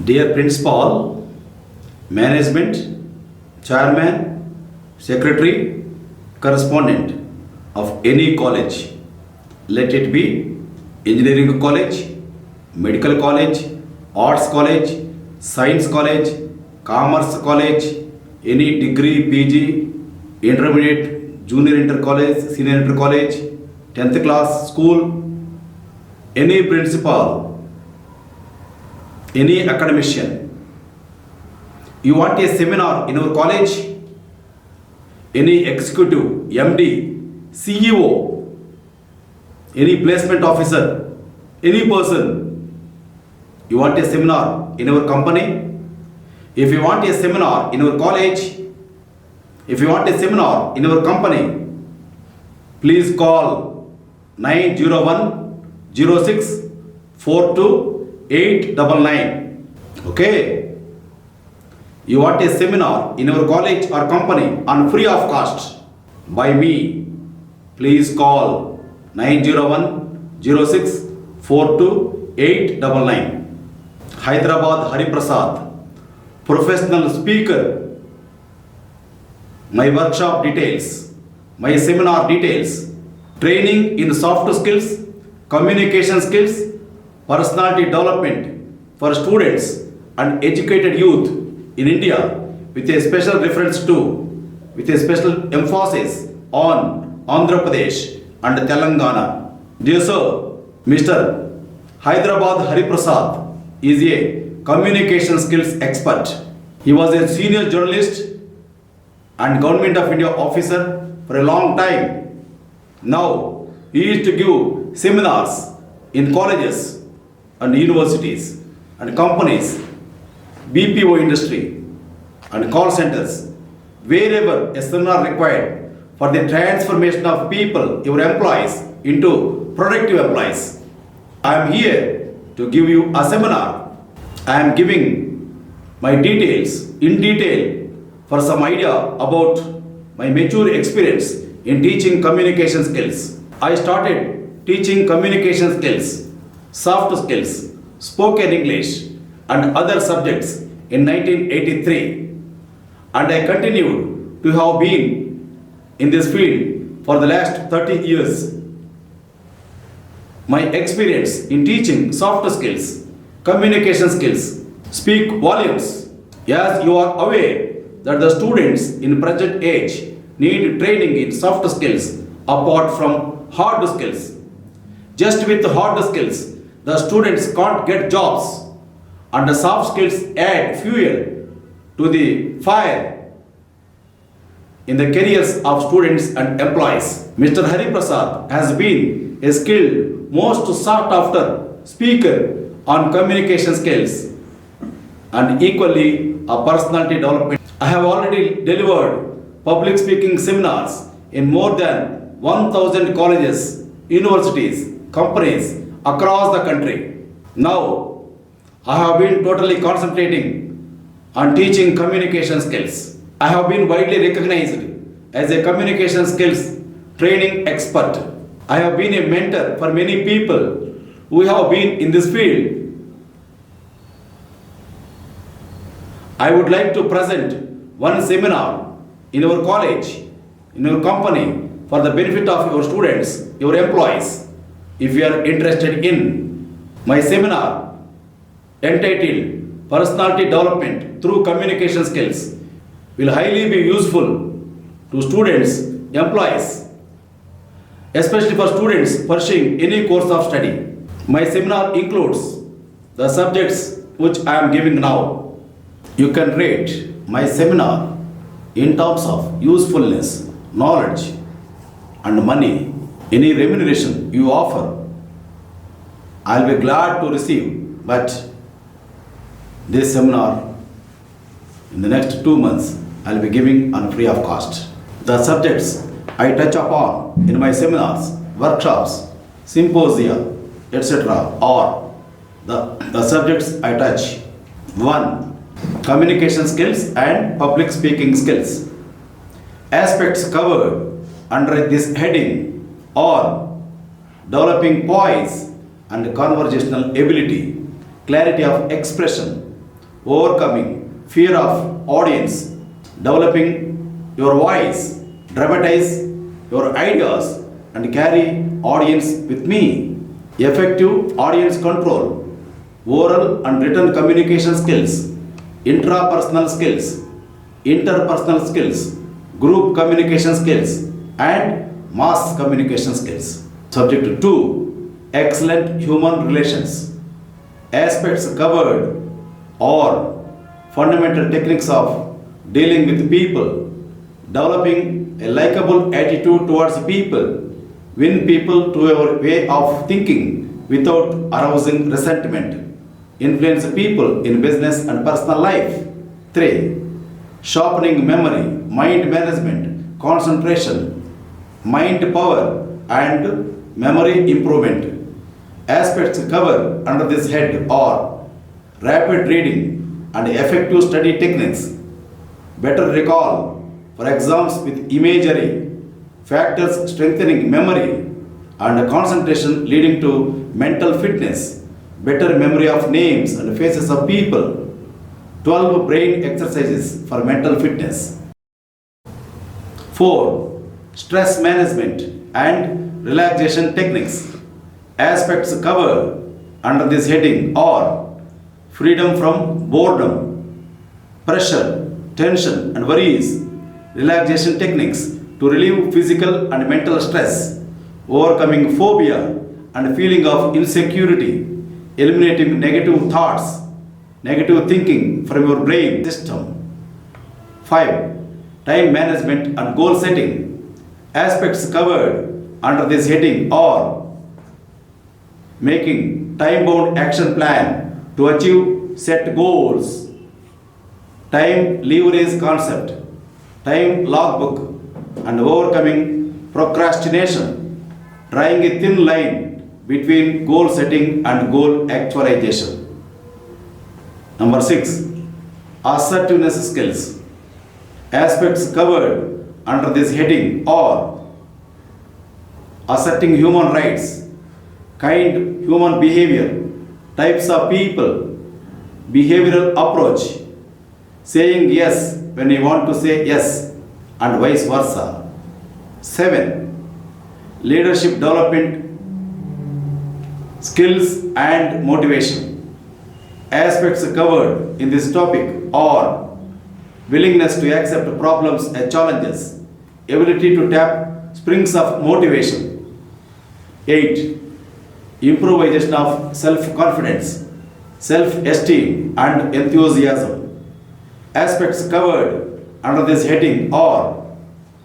Dear Principal, Management, Chairman, Secretary, Correspondent of any college, let it be Engineering College, Medical College, Arts College, Science College, Commerce College, any degree, PG, Intermediate, Junior Inter College, Senior Inter College, 10th class school, any principal, any academician, you want a seminar in our college, any executive, MD, CEO, any placement officer, any person, you want a seminar in our company, if you want a seminar in our college, if you want a seminar in our company, please call 901 06 42 899. Okay? You want a seminar in our college or company on free of cost by me, please call 901 06 42 899. Hyderabad Hari Prasad, professional speaker. My workshop details, my seminar details, training in soft skills, communication skills, personality development for students and educated youth in India with a special reference to, with a special emphasis on Andhra Pradesh and Telangana. Dear sir, Mr. Hyderabad Hari Prasad is a communication skills expert. He was a senior journalist and Government of India officer for a long time. Now he used to give seminars in colleges and universities and companies, BPO industry and call centers, wherever a seminar required for the transformation of people, your employees, into productive employees. I am here to give you a seminar. I am giving my details in detail for some idea about my mature experience in teaching communication skills. I started teaching communication skills, soft skills, spoken English and other subjects in 1983, and I continued to have been in this field for the last 30 years. My experience in teaching soft skills, communication skills speak volumes, as you are aware that the students in present age need training in soft skills apart from hard skills. Just with hard skills, the students can't get jobs, and the soft skills add fuel to the fire in the careers of students and employees. Mr. Hari Prasad has been a skilled, most sought after speaker on communication skills and equally a personality development. I have already delivered public speaking seminars in more than 1,000 colleges, universities, companies across the country. Now, I have been totally concentrating on teaching communication skills. I have been widely recognized as a communication skills training expert. I have been a mentor for many people who have been in this field. I would like to present one seminar in our college, in our company, for the benefit of your students, your employees. If you are interested in my seminar entitled Personality Development through Communication Skills, will highly be useful to students, employees, especially for students pursuing any course of study. My seminar includes the subjects which I am giving now. You can rate my seminar in terms of usefulness, knowledge and money. Any remuneration you offer, I'll be glad to receive, but this seminar in the next 2 months I'll be giving on free of cost. The subjects I touch upon in my seminars, workshops, symposia, etc. are the subjects I touch. 1. Communication skills and public speaking skills. Aspects covered under this heading or developing poise and conversational ability, clarity of expression, overcoming fear of audience, developing your voice, dramatize your ideas and carry audience with me, effective audience control, oral and written communication skills, intrapersonal skills, interpersonal skills, group communication skills, and mass communication skills. Subject 2, excellent human relations. Aspects covered are fundamental techniques of dealing with people, developing a likable attitude towards people, win people to your way of thinking without arousing resentment, influence people in business and personal life. 3. Sharpening memory, mind management, concentration, mind power, and memory improvement. Aspects covered under this head are rapid reading and effective study techniques, better recall for exams with imagery, factors strengthening memory and concentration leading to mental fitness, better memory of names and faces of people, 12 brain exercises for mental fitness. 4. Stress management and relaxation techniques. Aspects covered under this heading are freedom from boredom, pressure, tension, and worries, relaxation techniques to relieve physical and mental stress, overcoming phobia and feeling of insecurity, eliminating negative thoughts, negative thinking from your brain system. 5. Time management and goal setting. Aspects covered under this heading are making time-bound action plan to achieve set goals, time leverage concept, time logbook, and overcoming procrastination, drawing a thin line between goal setting and goal actualization. Number 6. Assertiveness skills. Aspects covered under this heading are asserting human rights, kind human behavior, types of people, behavioral approach, saying yes when you want to say yes, and vice versa. 7. Leadership development skills and motivation. Aspects covered in this topic are willingness to accept problems as challenges, ability to tap springs of motivation. 8. Improvisation of self-confidence, self-esteem, and enthusiasm. Aspects covered under this heading are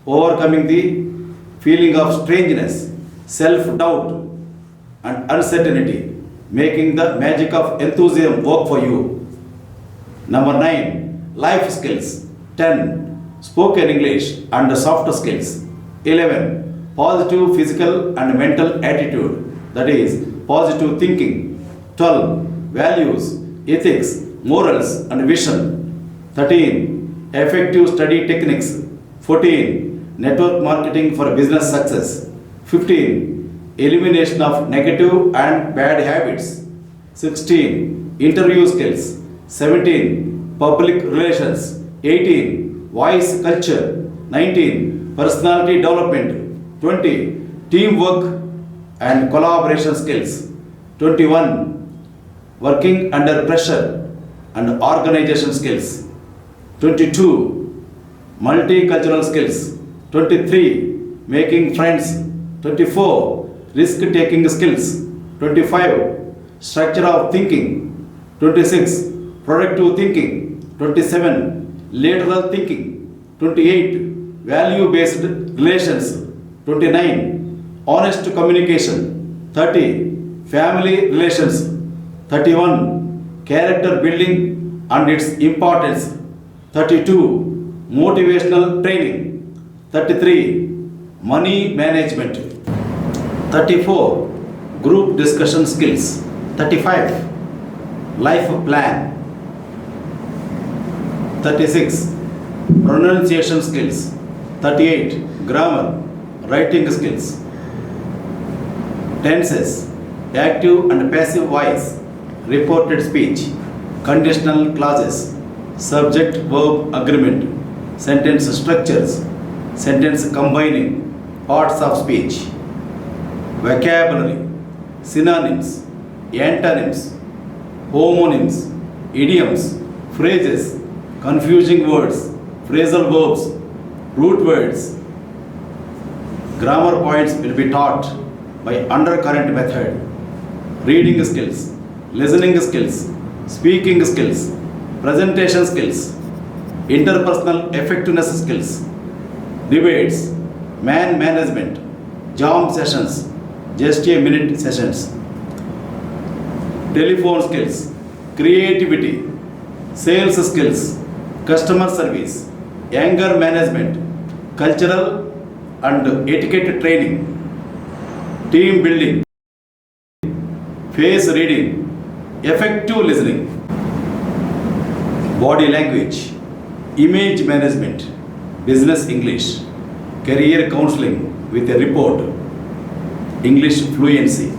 overcoming the feeling of strangeness, self-doubt, and uncertainty, making the magic of enthusiasm work for you. Number 9. Life skills. 10. Spoken English and soft skills. 11. Positive physical and mental attitude, that is, positive thinking. 12. Values, ethics, morals, and vision. 13. Effective study techniques. 14. Network marketing for business success. 15. Elimination of negative and bad habits. 16. Interview skills. 17. Public relations. 18. Voice culture. 19. Personality development. 20. Teamwork and collaboration skills. 21. Working under pressure and organization skills. 22. Multicultural skills. 23. Making friends. 24. Risk taking skills. 25. Structure of thinking. 26. Productive thinking. 27. Lateral thinking. 28. Value based relations. 29. Honest communication. 30. Family relations. 31. Character building and its importance. 32. Motivational training. 33. Money management. 34. Group discussion skills. 35. Life plan. 36. Pronunciation skills. 38. Grammar, writing skills. Tenses, active and passive voice, reported speech, conditional clauses, subject verb agreement, sentence structures, sentence combining, parts of speech, vocabulary, synonyms, antonyms, homonyms, idioms, phrases, confusing words, phrasal verbs, root words. Grammar points will be taught by undercurrent method. Reading skills, listening skills, speaking skills, presentation skills, interpersonal effectiveness skills, debates, man management, jam sessions, just a minute sessions, telephone skills, creativity, sales skills, customer service, anger management, cultural and etiquette training, team building, face reading, effective listening, body language, image management, business English, career counseling with a report, English fluency,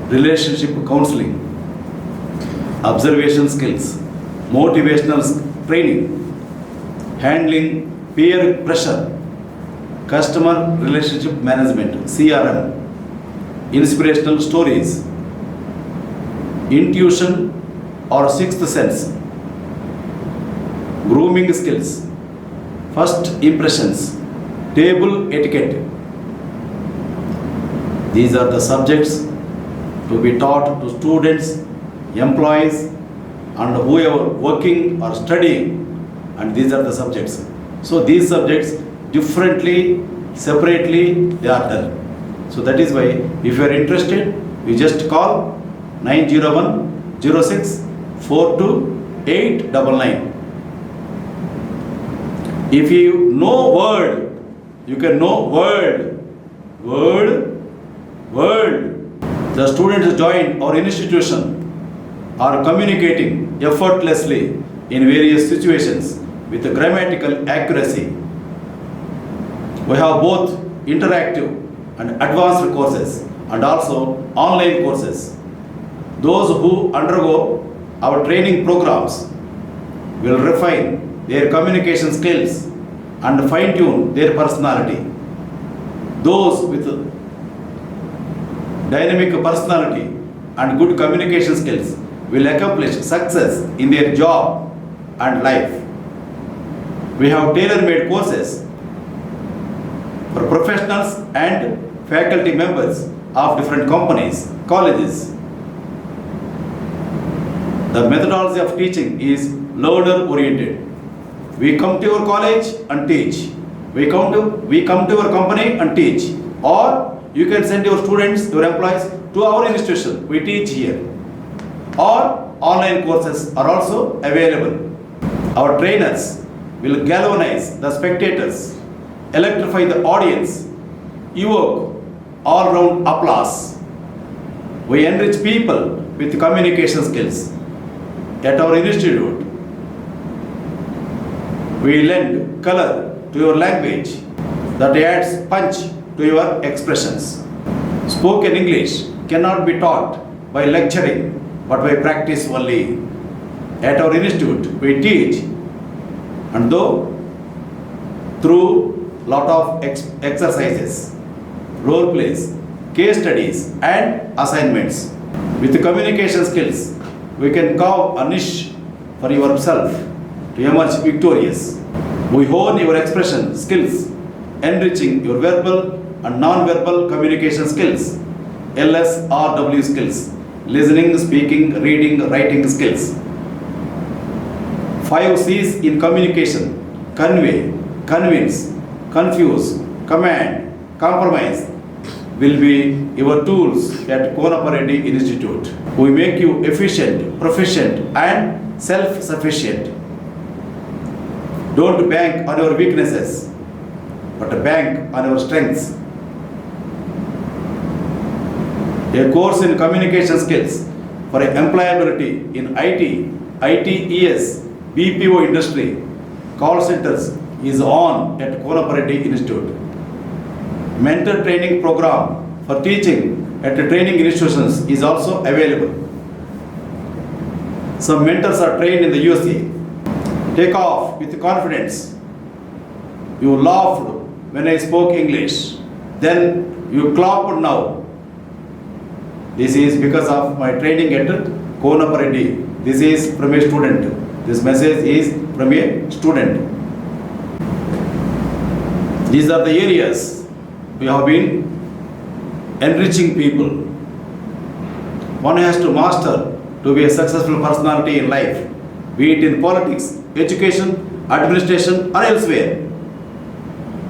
relationship counseling, observation skills, motivational training, handling peer pressure, customer relationship management, CRM, inspirational stories, intuition or sixth sense, grooming skills, first impressions, table etiquette. These are the subjects to be taught to students, employees, and whoever working or studying, and these are the subjects. So these subjects differently, separately, they are done. So that is why if you are interested, you just call 901 06 42 899. If you know word, you can know word. The students join our institution are communicating effortlessly in various situations with grammatical accuracy. We have both interactive and advanced courses and also online courses. Those who undergo our training programs will refine their communication skills and fine-tune their personality. Those with dynamic personality and good communication skills will accomplish success in their job and life. We have tailor-made courses for professionals and faculty members of different companies, colleges. The methodology of teaching is learner-oriented. We come to your college and teach. We come to your company and teach. Or you can send your students, your employees to our institution. We teach here. Or online courses are also available. Our trainers will galvanize the spectators, electrify the audience, evoke all-round applause. We enrich people with communication skills. At our institute, we lend color to your language that adds punch to your expressions. Spoken English cannot be taught by lecturing but by practice only. At our institute, we teach, and though through lot of exercises, role plays, case studies, and assignments. With the communication skills, we can carve a niche for yourself to emerge victorious. We hone your expression skills, enriching your verbal and non-verbal communication skills, LSRW skills, listening, speaking, reading, writing skills. 5 C's in communication: convey, convince, confuse, command, compromise will be your tools at Konappa Reddy Institute. We make you efficient, proficient, and self-sufficient. Don't bank on your weaknesses, but bank on your strengths. A course in communication skills for employability in IT, ITES, BPO industry, call centers is on at Konappa Reddy Institute. Mentor training program for teaching at the training institutions is also available. Some mentors are trained in the USA. Take off with confidence. You laughed when I spoke English. Then you clapped now. This is because of my training at Konapareddy. This is from a student. This message is from a student. These are the areas we have been enriching people. One has to master to be a successful personality in life, be it in politics, education, administration, or elsewhere.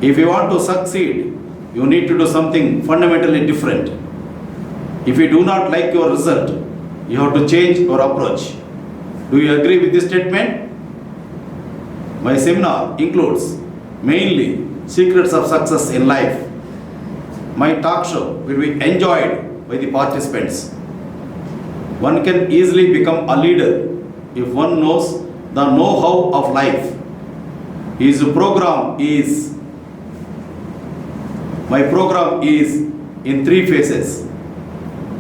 If you want to succeed, you need to do something fundamentally different. If you do not like your result, you have to change your approach. Do you agree with this statement? My seminar includes mainly secrets of success in life. My talk show will be enjoyed by the participants. One can easily become a leader if one knows the know-how of life. My program is in 3 phases.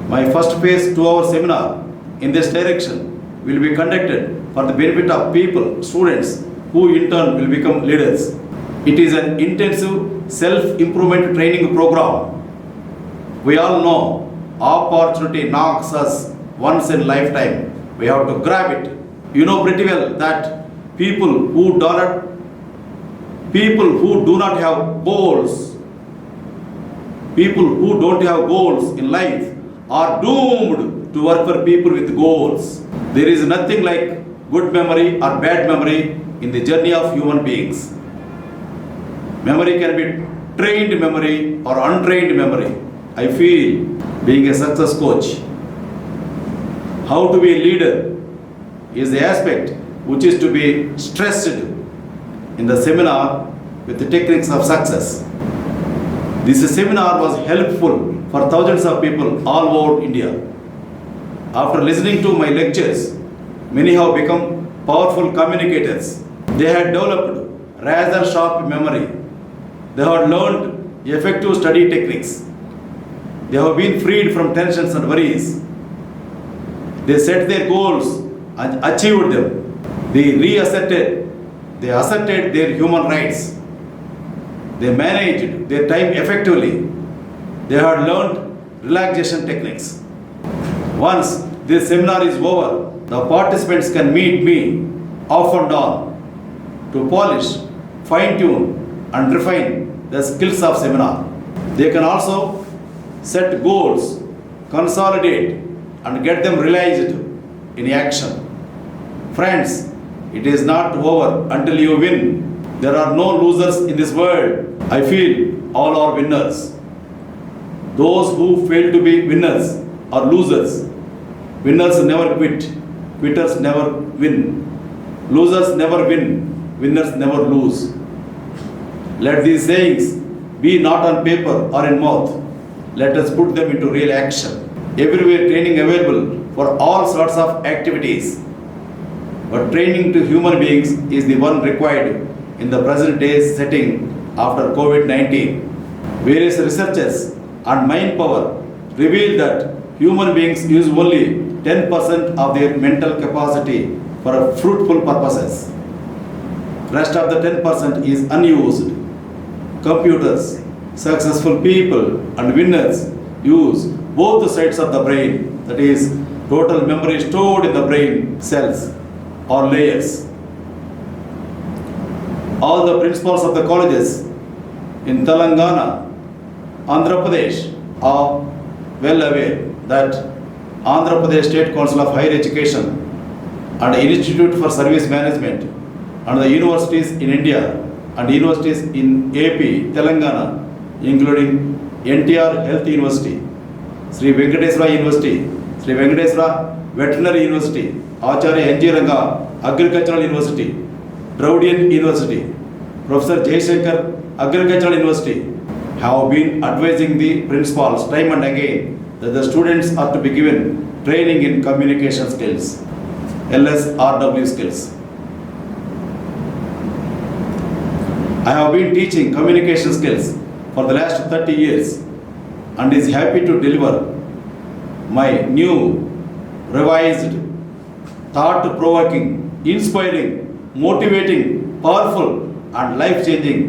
My first phase 2-hour seminar in this direction will be conducted for the benefit of people, students, who in turn will become leaders. It is an intensive self-improvement training program. We all know opportunity knocks us once in lifetime. We have to grab it. You know pretty well that people who do not have goals, people who don't have goals in life are doomed to work for people with goals. There is nothing like good memory or bad memory in the journey of human beings. Memory can be trained memory or untrained memory. I feel being a success coach, how to be a leader is the aspect which is to be stressed in the seminar with the techniques of success. This seminar was helpful for thousands of people all over India. After listening to my lectures, many have become powerful communicators. They had developed rather sharp memory. They have learned effective study techniques. They have been freed from tensions and worries. They set their goals and achieved them. They asserted their human rights. They managed their time effectively. They had learned relaxation techniques. Once this seminar is over, the participants can meet me off and on to polish, fine-tune and refine the skills of seminar. They can also set goals, consolidate and get them realized in action. Friends, it is not over until you win. There are no losers in this world. I feel all are winners. Those who fail to be winners are losers. Winners never quit. Quitters never win. Losers never win. Winners never lose. Let these sayings be not on paper or in mouth. Let us put them into real action. Everywhere training available for all sorts of activities. But training to human beings is the one required in the present day setting after COVID-19. Various researchers and mind power reveal that human beings use only 10% of their mental capacity for fruitful purposes. Rest of the 10% is unused. Computers, successful people and winners use both sides of the brain, that is, total memory stored in the brain cells or layers. All the principals of the colleges in Telangana, Andhra Pradesh are well aware that Andhra Pradesh State Council of Higher Education and Institute for Service Management and the universities in India and universities in AP, Telangana, including NTR Health University, Sri Venkateswara University, Sri Venkateswara Veterinary University, Acharya N.G. Ranga Agricultural University, Draudian University, Professor Jaishankar Agricultural University have been advising the principals time and again that the students are to be given training in communication skills, LSRW skills. I have been teaching communication skills for the last 30 years and is happy to deliver my new, revised, thought-provoking, inspiring, motivating, powerful and life-changing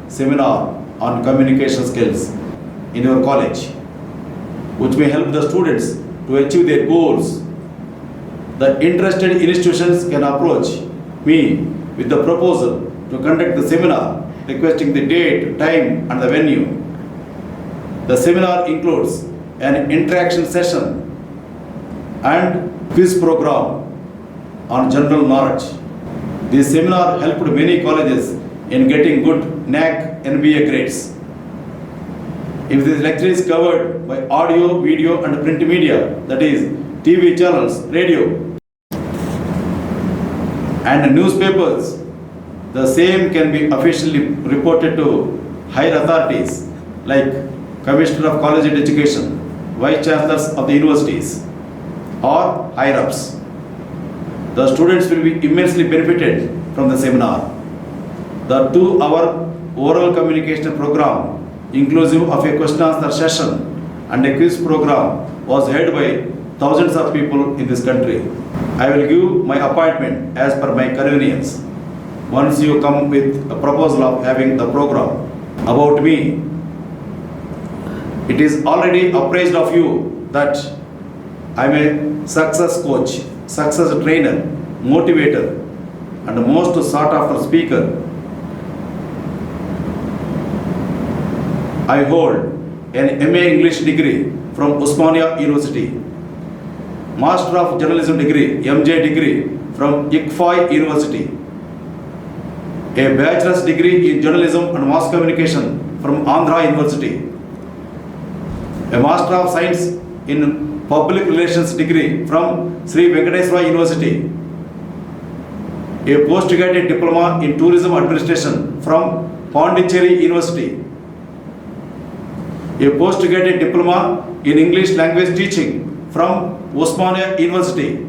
seminar on communication skills in your college, which may help the students to achieve their goals. The interested institutions can approach me with the proposal to conduct the seminar, requesting the date, time and the venue. The seminar includes an interaction session and quiz program on general knowledge. This seminar helped many colleges in getting good NAAC NBA grades. If this lecture is covered by audio, video and print media, that is TV channels, radio and newspapers, the same can be officially reported to higher authorities like Commissioner of College Education, Vice Chancellors of the universities or higher-ups. The students will be immensely benefited from the seminar. The 2-hour oral communication program, inclusive of a question answer session and a quiz program, was held by thousands of people in this country. I will give my appointment as per my convenience once you come with a proposal of having the program. About me, it is already appraised of you that I am a success coach, success trainer, motivator and most sought after speaker. I hold an MA English degree from Osmania University, Master of Journalism degree, MJ degree from ICFAI University, a Bachelor's degree in Journalism and Mass Communication from Andhra University, a Master of Science in Public Relations degree from Sri Venkateswara University, a postgraduate diploma in Tourism Administration from Pondicherry University, a postgraduate diploma in English language teaching from Osmania University,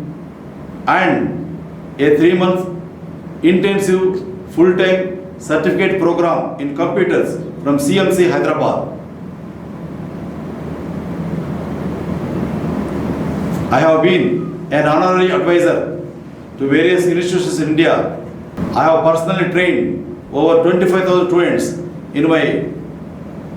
and a 3-month intensive full-time certificate program in computers from CMC Hyderabad. I have been an honorary advisor to various institutions in India. I have personally trained over 25,000 students in my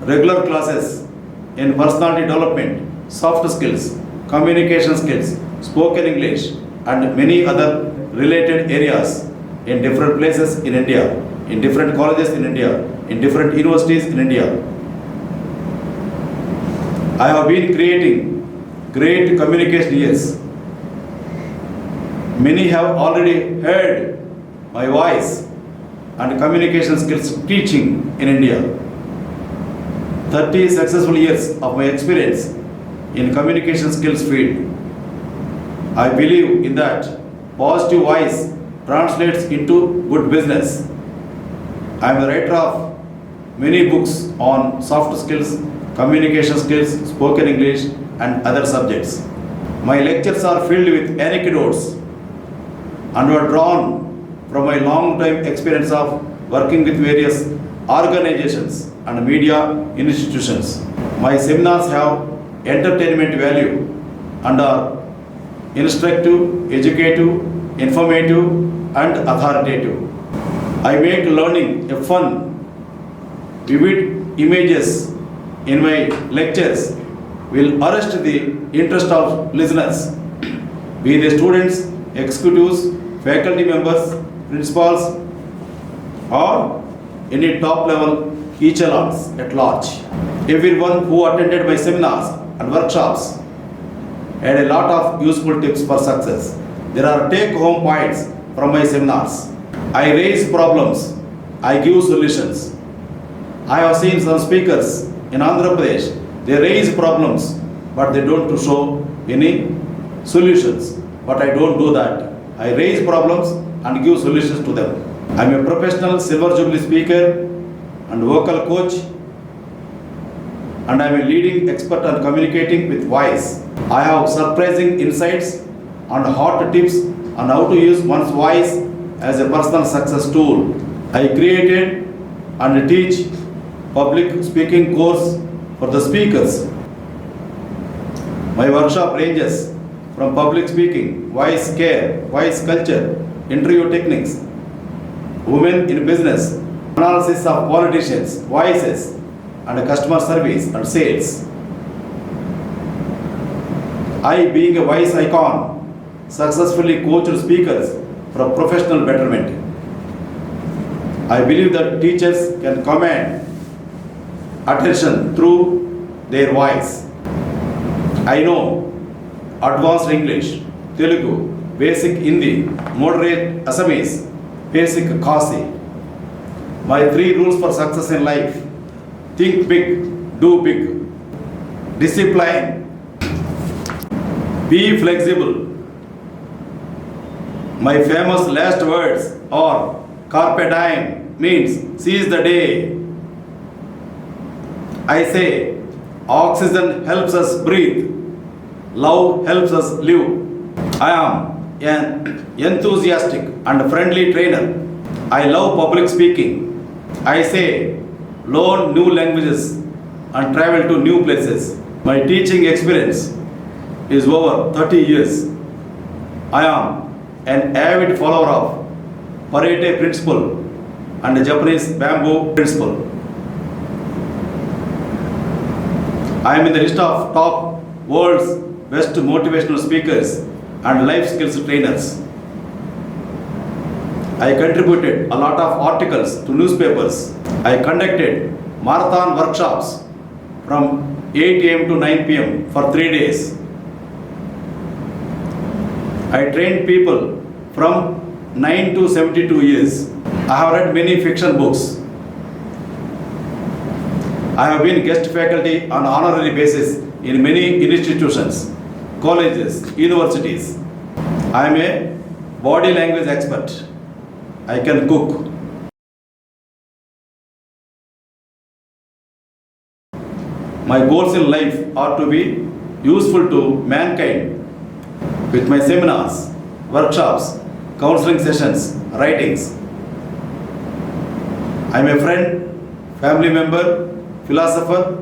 regular classes in personality development, soft skills, communication skills, spoken English and many other related areas in different places in India, in different colleges in India, in different universities in India. I have been creating great communication years. Many have already heard my voice and communication skills teaching in India. 30 successful years of my experience in communication skills field. I believe in that positive voice translates into good business. I am the writer of many books on soft skills, communication skills, spoken English and other subjects. My lectures are filled with anecdotes and were drawn from my long time experience of working with various organizations and media institutions. My seminars have entertainment value and are instructive, educative, informative and authoritative. I make learning a fun, vivid images in my lectures will arrest the interest of listeners, be they students, executives, faculty members, principals or any top level echelons at large. Everyone who attended my seminars and workshops had a lot of useful tips for success. There are take-home points from my seminars. I raise problems, I give solutions. I have seen some speakers in Andhra Pradesh, they raise problems but they don't show any solutions. But I don't do that. I raise problems and give solutions to them. I am a professional Silver Jubilee speaker and vocal coach, and I am a leading expert on communicating with voice. I have surprising insights and hot tips on how to use one's voice as a personal success tool. I created and teach public speaking course for the speakers My workshop ranges from public speaking, voice care, voice culture, interview techniques, women in business, analysis of politicians, voices, and customer service and sales. I, being a voice icon, successfully coached speakers for professional betterment. I believe that teachers can command attention through their voice. I know advanced English, Telugu, basic Hindi, moderate Assamese, basic Khasi. My 3 rules for success in life: think big, do big, discipline, be flexible. My famous last words are carpe diem, means seize the day. I say oxygen helps us breathe, love helps us live. I am an enthusiastic and friendly trainer. I love public speaking. I say learn new languages and travel to new places. My teaching experience is over 30 years. I am an avid follower of Pareto principle and Japanese bamboo principle. I am in the list of top world's best motivational speakers and life skills trainers. I contributed a lot of articles to newspapers. I conducted marathon workshops from 8 a.m. to 9 p.m. for 3 days. I trained people from 9 to 72 years. I have read many fiction books. I have been guest faculty on honorary basis in many institutions, colleges, universities. I am a body language expert. I can cook. My goals in life are to be useful to mankind with my seminars, workshops, counseling sessions, writings. I am a friend, family member, philosopher,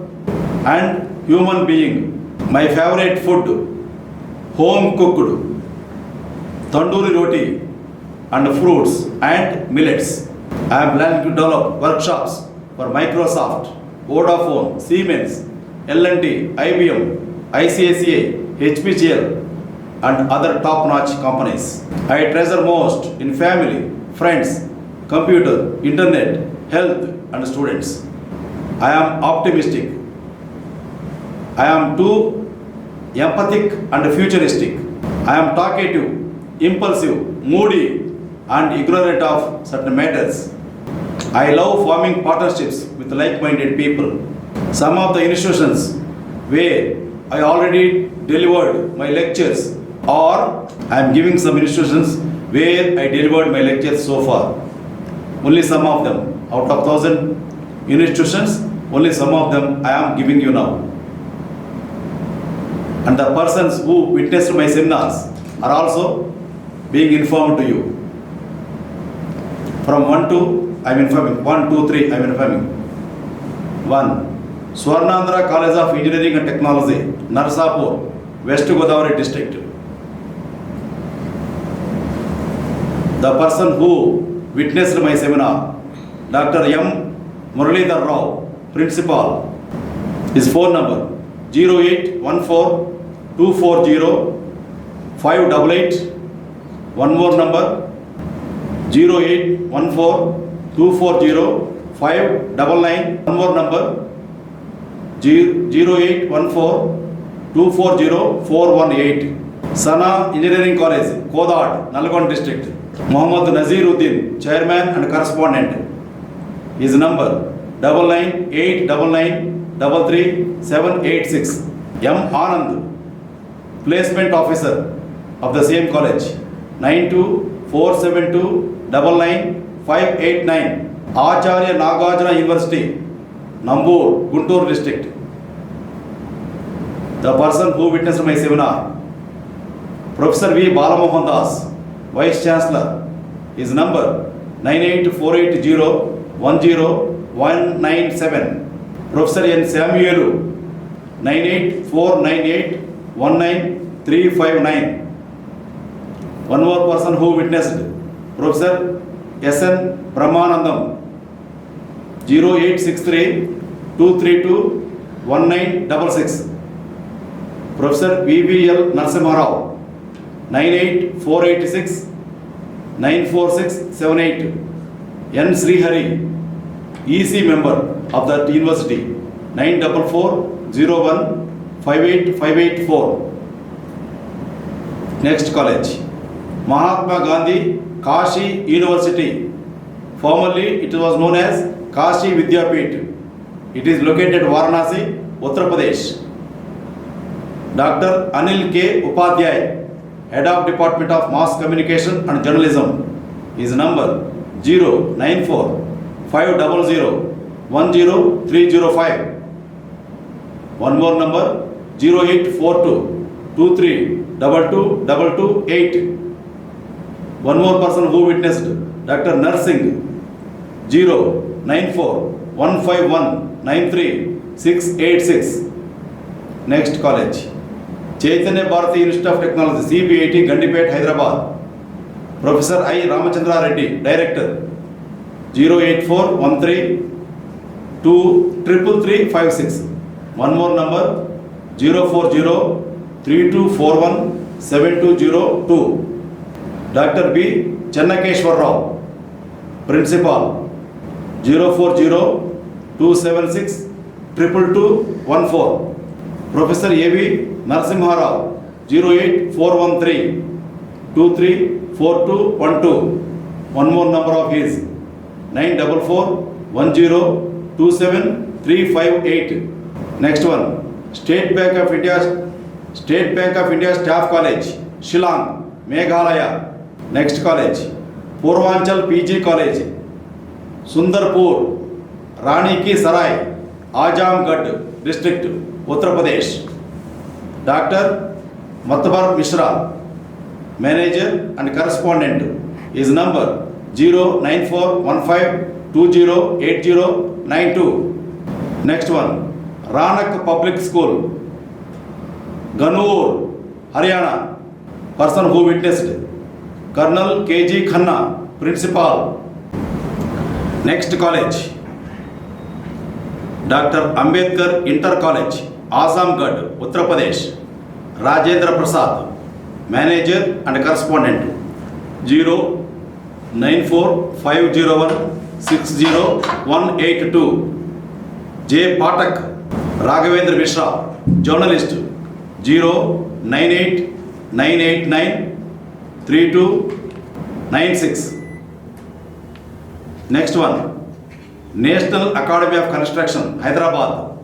and human being. My favorite food, home cooked, tandoori roti, and fruits and millets. I am planning to develop workshops for Microsoft, Vodafone, Siemens, L&T, IBM, ICICI, HPGL, and other top-notch companies. I treasure most in family, friends, computer, internet, health, and students. I am optimistic. I am too empathic and futuristic. I am talkative, impulsive, moody, and ignorant of certain matters. I love forming partnerships with like-minded people. Some of the institutions where I already delivered my lectures, or I am giving some institutions where I delivered my lectures so far. Only some of them. Out of 1,000 institutions, only some of them I am giving you now. And the persons who witnessed my seminars are also being informed to you. From 1 to, I am informing. 1, 2, 3, I am informing. 1. Swarnandhra College of Engineering and Technology, Narsapur, West Godavari district. The person who witnessed my seminar, Dr. M. Muralidhar Rao, Principal. His phone number 0814 240 588. One more number 0814 240 599. One more number 0814 240 418. Sana Engineering College, Kodad, Nalgonda district. Muhammad Naziruddin, Chairman and Correspondent. His number 9989333786. M. Anand, Placement Officer of the same college. 9247299589. Acharya Nagarjuna University, Nambur, Guntur district. The person who witnessed my seminar, Professor V. Balamohan Das, Vice Chancellor. His number 9848010197. Professor N. Samuelu 98498 19359. One more person who witnessed, Professor S.N. Brahmanandam, 0863 232 1966. Professor V.V.L. Narasimha Rao, 98486 94678. N. Srihari, EC member of that university, 94401 58584. Next college, Mahatma Gandhi Kashi University. Formerly it was known as Kashi Vidyapeeth. It is located at Varanasi, Uttar Pradesh. Dr. Anil K. Upadhyay, Head of Department of Mass Communication and Journalism, is number 094 500 10305. One more number 0842 23222228. One more person who witnessed, Dr. Narsingh, 094 151 93686. Next college, Chaitanya Bharati Institute of Technology, CBIT, Gandipet, Hyderabad. Professor I. Ramachandra Reddy, Director, 08413 23356. One more number 040 3241 7202. Dr. B. Chennakeshwar Rao, Principal, 040 276 22214. Professor A.V. Narasimha Rao, 08413 234212. One more number of his, 944 1027 Next one, State Bank of India Staff College, Shillong, Meghalaya. Next college, Purvanchal PG College, Sundarpur, Rani Ki Sarai, Ajamgarh District, Uttar Pradesh. Dr. Matbar Mishra, Manager and Correspondent, is number 09415208092. Next one, Ranak Public School, Ganur, Haryana. Person who witnessed, Colonel K.G. Khanna, Principal. Next college, Dr. Ambedkar Inter College, Azamgarh, Uttar Pradesh. Rajendra Prasad, Manager and Correspondent, 09450160182. J. Patak Raghavendra Mishra, Journalist, 098993296. Next one, National Academy of Construction, Hyderabad,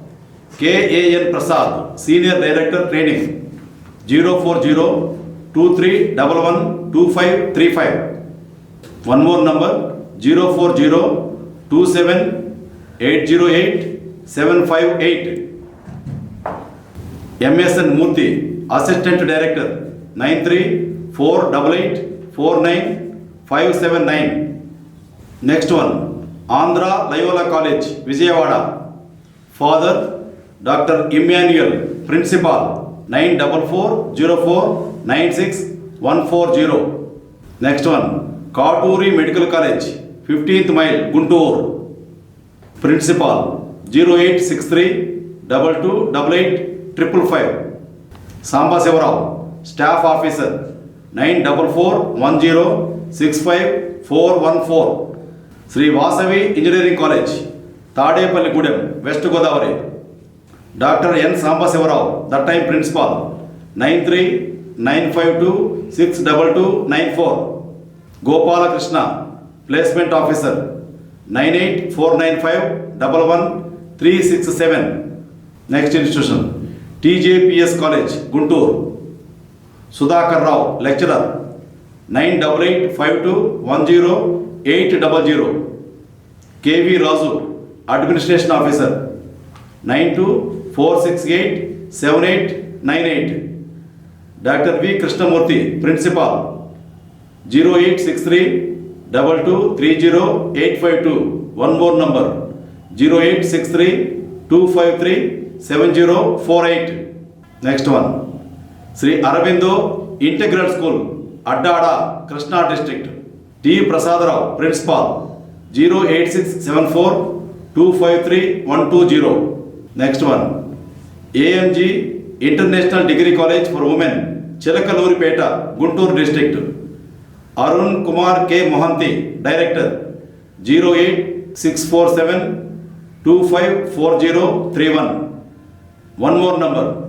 K.A.N. Prasad, Senior Director Training, 04023112535. One more number, 04027808758. M.S.N. Murthy, Assistant Director, 9348849579. Next one, Andhra Loyola College, Vijayawada. Father, Dr. Emmanuel, Principal, 94404964140. Next one, Katuri Medical College, 15th Mile, Guntur. Principal, 0863 2288 Samba Sivarao, Staff Officer, 944106514. Sri Vasavi Engineering College, Tadepalli Gudem, West Godavari. Dr. N. Samba Sivarao, that time Principal, 93952622294. Gopala Krishna, Placement Officer, 98495111367. Next institution, TJPS College, Guntur. Sudhakar Rao, Lecturer, 9852100800. KV Razu, Administration Officer, 9246878898. Dr. V. Krishnamurthy, Principal, 0863 2230852. One more number, 0863 253 7048. Next one, Sri Arabindo Integral School, Addada, Krishna District. T. Prasadarao, Principal, 08674 253 120. Next one, AMG International Degree College for Women, Chilakaluripeta, Guntur District. Arun Kumar K. Mohanty, Director, 08647 254031. One more number,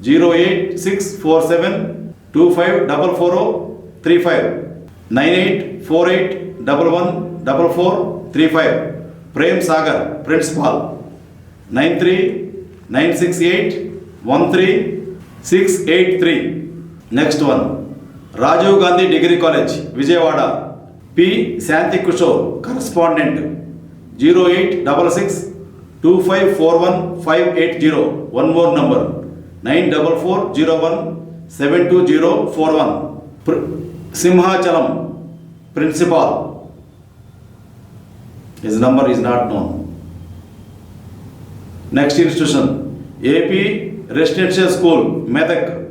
08647 254035. 9848114435. Prem Sagar, Principal, 9396813683. Next one, Rajiv Gandhi Degree College, Vijayawada, P. Santi Kushore, Correspondent, 0866 2541 One more number, 94401 72041. Simhachalam, Principal. His number is not known. Next institution, AP Residential School, Medak.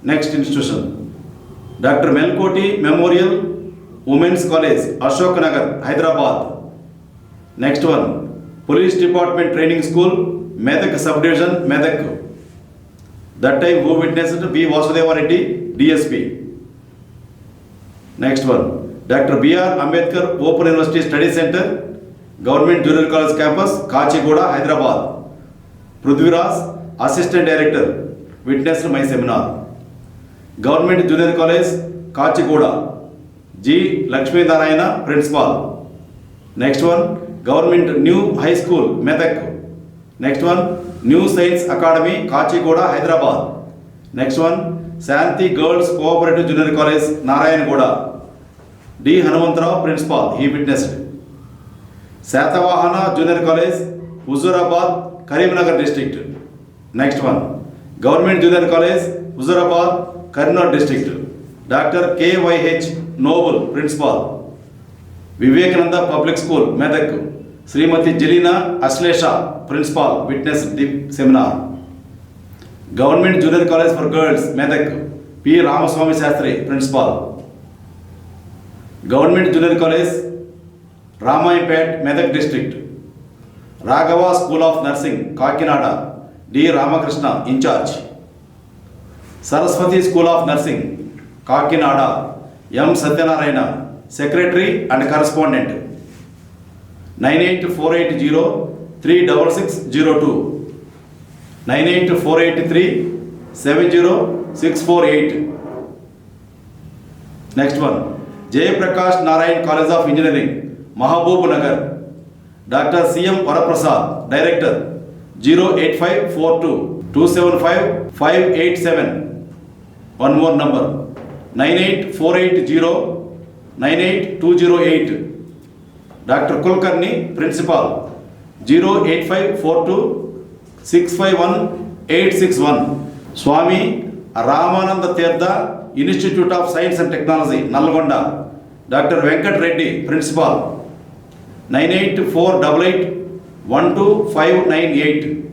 Next institution, Dr. Melkoti Memorial Women's College, Ashok Nagar, Hyderabad. Next one, Police Department Training School, Medak Subdivision, Medak. That time who witnessed? B. Vasudeva Reddy, DSP. Next one, Dr. B.R. Ambedkar Open University Study Center, Government Junior College Campus, Kachigoda, Hyderabad. Prudhviraj, Assistant Director, witnessed my seminar. Government Junior College, Kachigoda. G. Lakshmi Narayana, Principal. Next one, Government New High School, Medak. Next one, New Science Academy, Kachigoda, Hyderabad. Next one, Santi Girls Cooperative Junior College, Narayangoda. D. Hanumantrao, Principal, he witnessed. Satavahana Junior College, Huzurabad, Karimnagar District. Next one, Government Junior College, Huzurabad, Karnal District. Dr. K.Y.H. Noble, Principal. Vivekananda Public School, Medak. Srimati Jelina Aslesha, Principal, witnessed the seminar. Government Junior College for Girls, Medak. P. Ramaswamy Shastri, Principal. Government Junior College, Ramaimpet, Medak District. Raghava School of Nursing, Kakinada, D. Ramakrishna, in charge. Saraswati School of Nursing, Kakinada, M. Satyanarayana, Secretary and Correspondent. 98480 36602. 98483 70648. Next one, Jay Prakash Narayan College of Engineering, Mahabub Nagar. Dr. C.M. Varaprasad, Director, 08542 275 587. One more number, 98480 98208. Dr. Kulkarni, Principal, 08542 651 861. Swami Ramananda Tirtha Institute of Science and Technology, Nalgonda. Dr. Venkat Reddy, Principal, 98488 12598.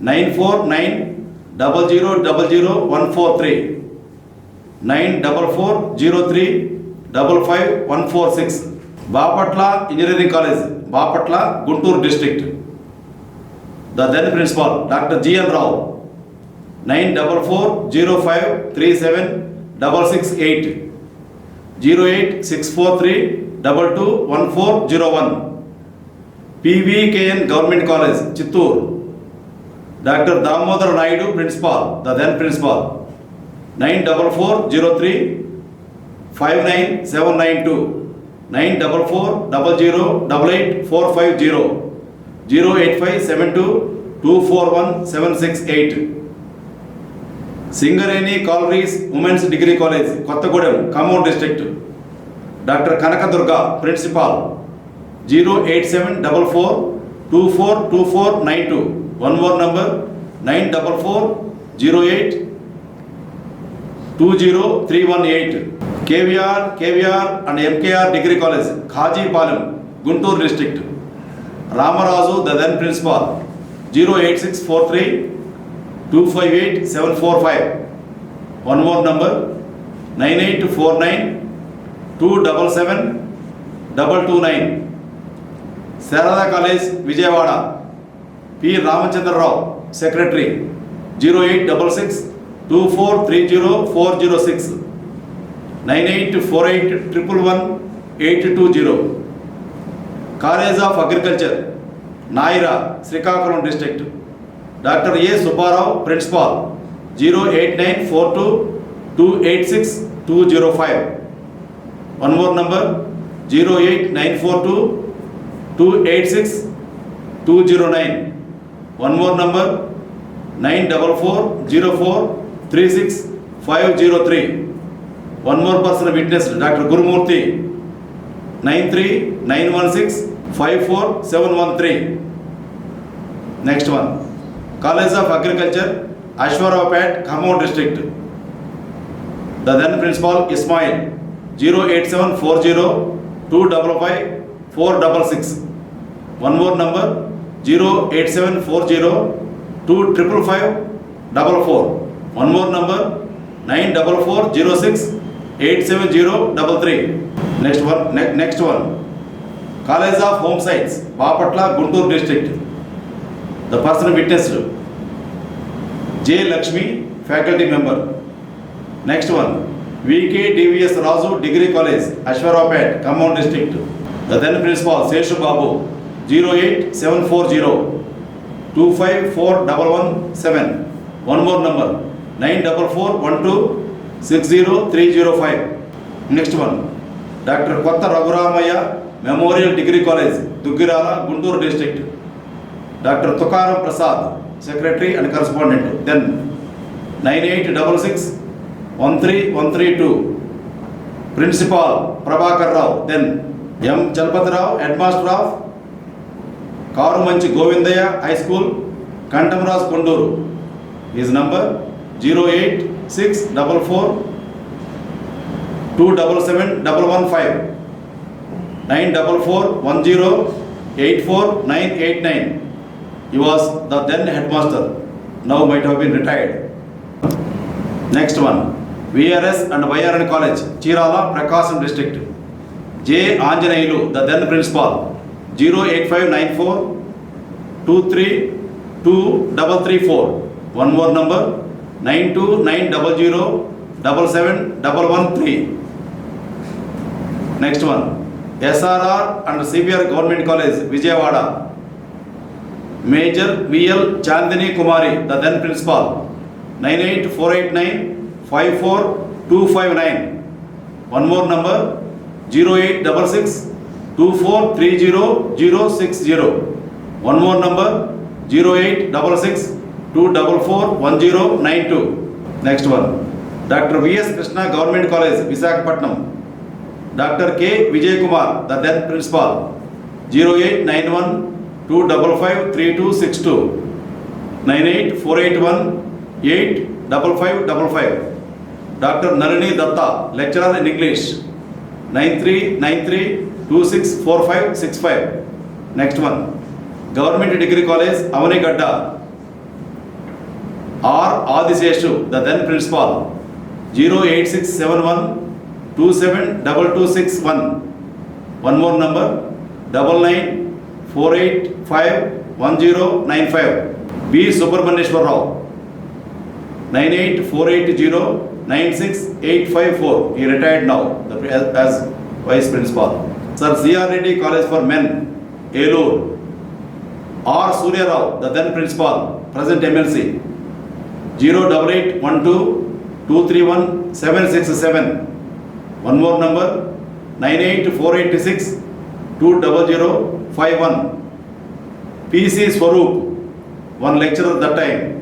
949 0000143. 94403 55146. Bapatla Engineering College, Bapatla, Guntur District. The then Principal, Dr. G.N. Rao, 9440537 08643 221401. PVKN Government College, Chittoor. Dr. Damodar Naidu, Principal, the then Principal, 94403 59792. 94400888450 08572 241768. Singareni Collieries Women's Degree College, Kottagudem, Khammam District. Dr. Kanakadurga, Principal, 08744 242492. One more number, 94408 20318. KVR and MKR Degree College, Khaji Palam, Guntur District. Ramarazu, the then Principal, 08643 258745. One more number 9849 277 229. Sarada College, Vijayawada. P. Ramachandra Rao, Secretary. 0866 2430 406. 9848 111 820. College of Agriculture, Naira, Srikakulam District. Dr. A. Subbarao, Principal. 08942 286 205. One more number 08942 286 209. One more number 94404 36503. One more person witnessed, Dr. Gurumurthy, 93916 54713. Next one, College of Agriculture, Ashwaraupet, Khammam District. The then principal Ismail, 08740 255 466. One more number 08740 255 44. One more number 94406 87033. Next one, College of Home Science, Bapatla, Guntur District. The person witnessed, J. Lakshmi, faculty member. Next one, V.K. DVS Razu, Degree College, Ashwaraupet, Khammam District. The then principal, Seshu Babu, 08740 254117. One more number, 94412 60305. Next one, Dr. Kotta Raghuramaya, Memorial Degree College, Duggirala, Guntur District. Dr. Tukaram Prasad, Secretary and Correspondent. Then 9866 13132. Principal Prabhakar Rao. Then M. Chalpat Rao, Headmaster of Karumanchi Govindaya High School, Kantamras, Konduru. His number 08644 277 115 94410 84989. He was the then headmaster, now might have been retired. Next one, VRS and YRN College, Chirala, Prakasam District. J. Anjaneyulu, the then principal, 08594 232 One more number 92900 77113. Next one, SRR and CBR Government College, Vijayawada. Major VL Chandini Kumari, the then principal, 98489 54259. One more number 0866 2430 060. One more number 0866 244 1092. Next one, Dr. V.S. Krishna Government College, Visakhapatnam. Dr. K. Vijay Kumar, the then principal, 0891 255 3262. 98481 85555. Dr. Nalini Datta, lecturer in English, 9393 264565. Next one, Government Degree College, Avanigadda. R. Adiseshu, the then principal, 08671 272261. One more number 9948511095. B. Subramanyeshwar Rao, 98480 96854. He retired now as vice principal. Sir C.R. Reddy College for Men, Elur. R. Surya Rao, the then principal, present MLC, 08812 231 767. One more number 98486 20051. PC Swaroop, one lecturer at that time,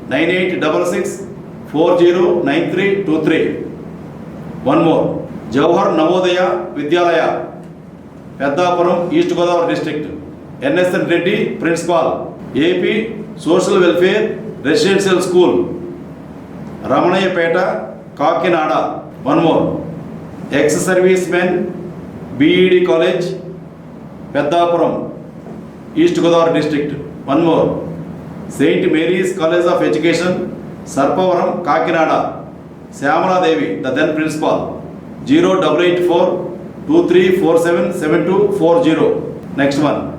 9866 409323. One more, Jawahar Navodaya Vidyalaya, Peddapuram, East Godavari District. NSN Reddy, Principal, AP Social Welfare Residential School, Ramanayapeta, Kakinada. One more, ex-serviceman, BED College, Peddapuram, East Godavari District. One more, Saint Mary's College of Education, Sarpavaram, Kakinada, Syamala Devi, the then principal, 0884 2347 7240. Next one,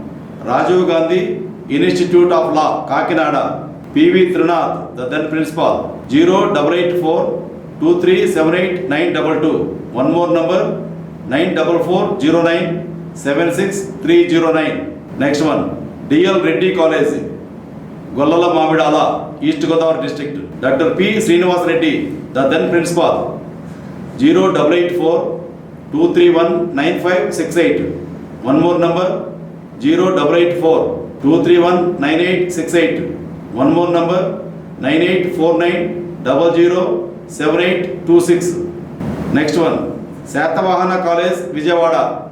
Rajiv Gandhi Institute of Law, Kakinada, PV Trinath, the then principal, 0884 2378 922. One more number, 94409 76309. Next one, DL Reddy College, Gollala Mamidala, East Godavari district, Dr. P. Srinivas Reddy, the then principal, 0884 231 9568. One more number, 0884 231 9868. One more number, 9849 007826. Next one, Satavahana College, Vijayawada.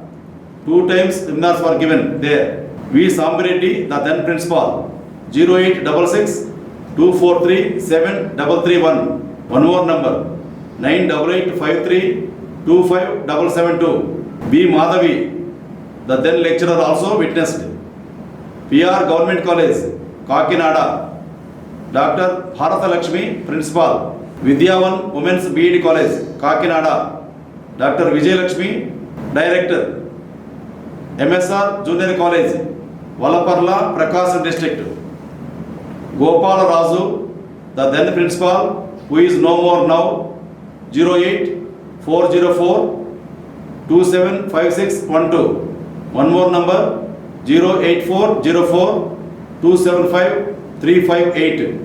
2 times seminars were given there. V. Sambireddy, the then principal, 0866 243 7331. One more number, 98853 25772. B. Madhavi, the then lecturer, also witnessed. PR Government College, Kakinada, Dr. Bharata Lakshmi, principal. Vidyavan Women's B.Ed College, Kakinada, Dr. Vijay Lakshmi, director. MSR Junior College, Valaparla, Prakasam district. Gopala Razu, the then principal, who is no more now, 08404 275612. One more number, 08404 275 358.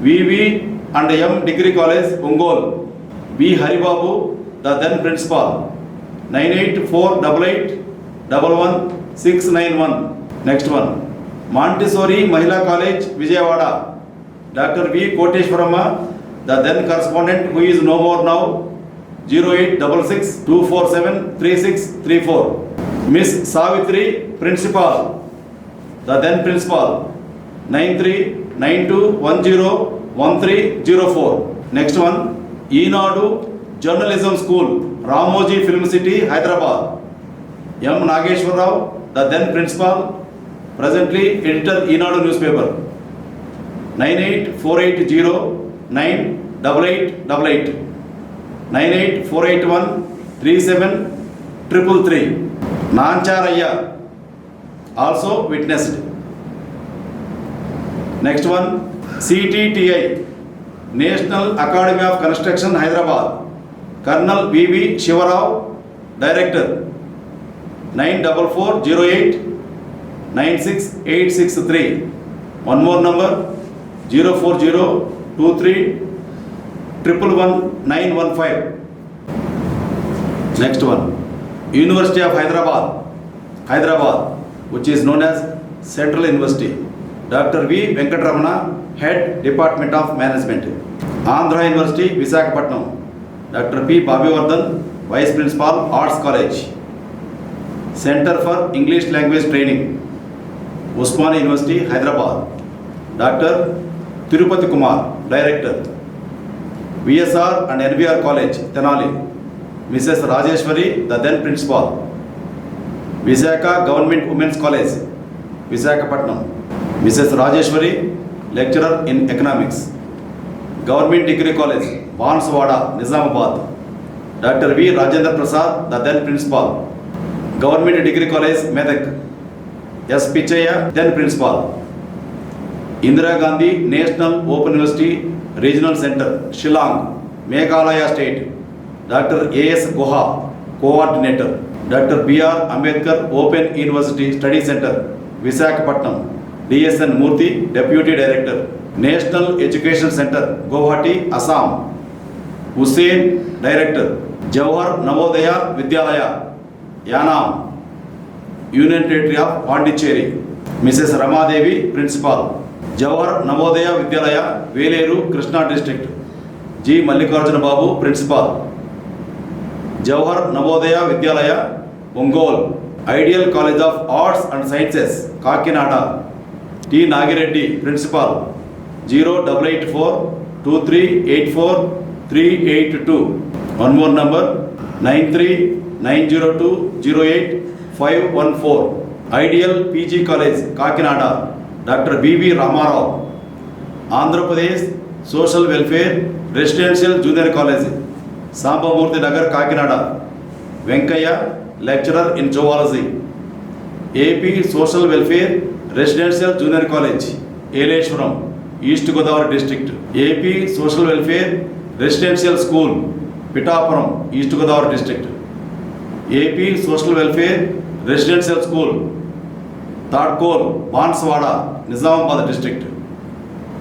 VV and M Degree College, Ongole, B. Haribabu, the then principal, 98488 11691. Next one, Montessori Mahila College, Vijayawada, Dr. V. Koteshwarama, the then correspondent, who is no more now, 0866 247 3634. Miss Savitri, principal, the then principal, 9392101304. Next one, Eenadu Journalism School, Ramoji Film City, Hyderabad, M. Nageshwar Rao, the then principal, presently editor Eenadu newspaper, 98480 98888, 98481 37333. Nancharaya, also witnessed. Next one, CTTI, National Academy of Construction, Hyderabad, Colonel V.V. Shivarao, director, 94408 96863. One more number, 04023 111 915. Next one, University of Hyderabad, which is known as Central University, Dr. V. Venkatramana, Head Department of Management. Andhra University, Visakhapatnam, Dr. P. Bhabivardhan, Vice Principal, Arts College. Center for English Language Training, Osmania University, Hyderabad, Dr. Tirupati Kumar, Director. VSR and NBR College, Tenali, Mrs. Rajeshwari, the then Principal. Visakha Government Women's College, Visakhapatnam, Mrs. Rajeshwari, Lecturer in Economics. Government Degree College, Banswada, Nizamabad, Dr. V. Rajendra Prasad, the then Principal. Government Degree College, Medak, S. Pichaya, then Principal. Indira Gandhi National Open University Regional Center, Shillong, Meghalaya State, Dr. A.S. Guha, Coordinator. Dr. B.R. Ambedkar Open University Study Center, Visakhapatnam, D.S.N. Murthy, Deputy Director. National Education Center, Guwahati, Assam, Hussain, Director. Jawahar Navodaya Vidyalaya, Yanam, Union Territory of Pondicherry, Mrs. Ramadevi, Principal. Jawahar Navodaya Vidyalaya, Veleru, Krishna District, G. Mallikarjuna Babu, Principal. Jawahar Navodaya Vidyalaya, Ongole, Ideal College of Arts and Sciences, Kakinada, T. Nagireddy, Principal, 0884 2384 382. One more number, 93 902 08 514. Ideal PG College, Kakinada, Dr. B.V. Ramarao. Andhra Pradesh Social Welfare Residential Junior College, Sambamurthy Nagar, Kakinada. Venkaya, lecturer in zoology. AP Social Welfare Residential Junior College, Eleshwaram, East Godavari District. AP Social Welfare Residential School, Pittapuram, East Godavari District. AP Social Welfare Residential School, Tadkol, Banswada, Nizamabad District.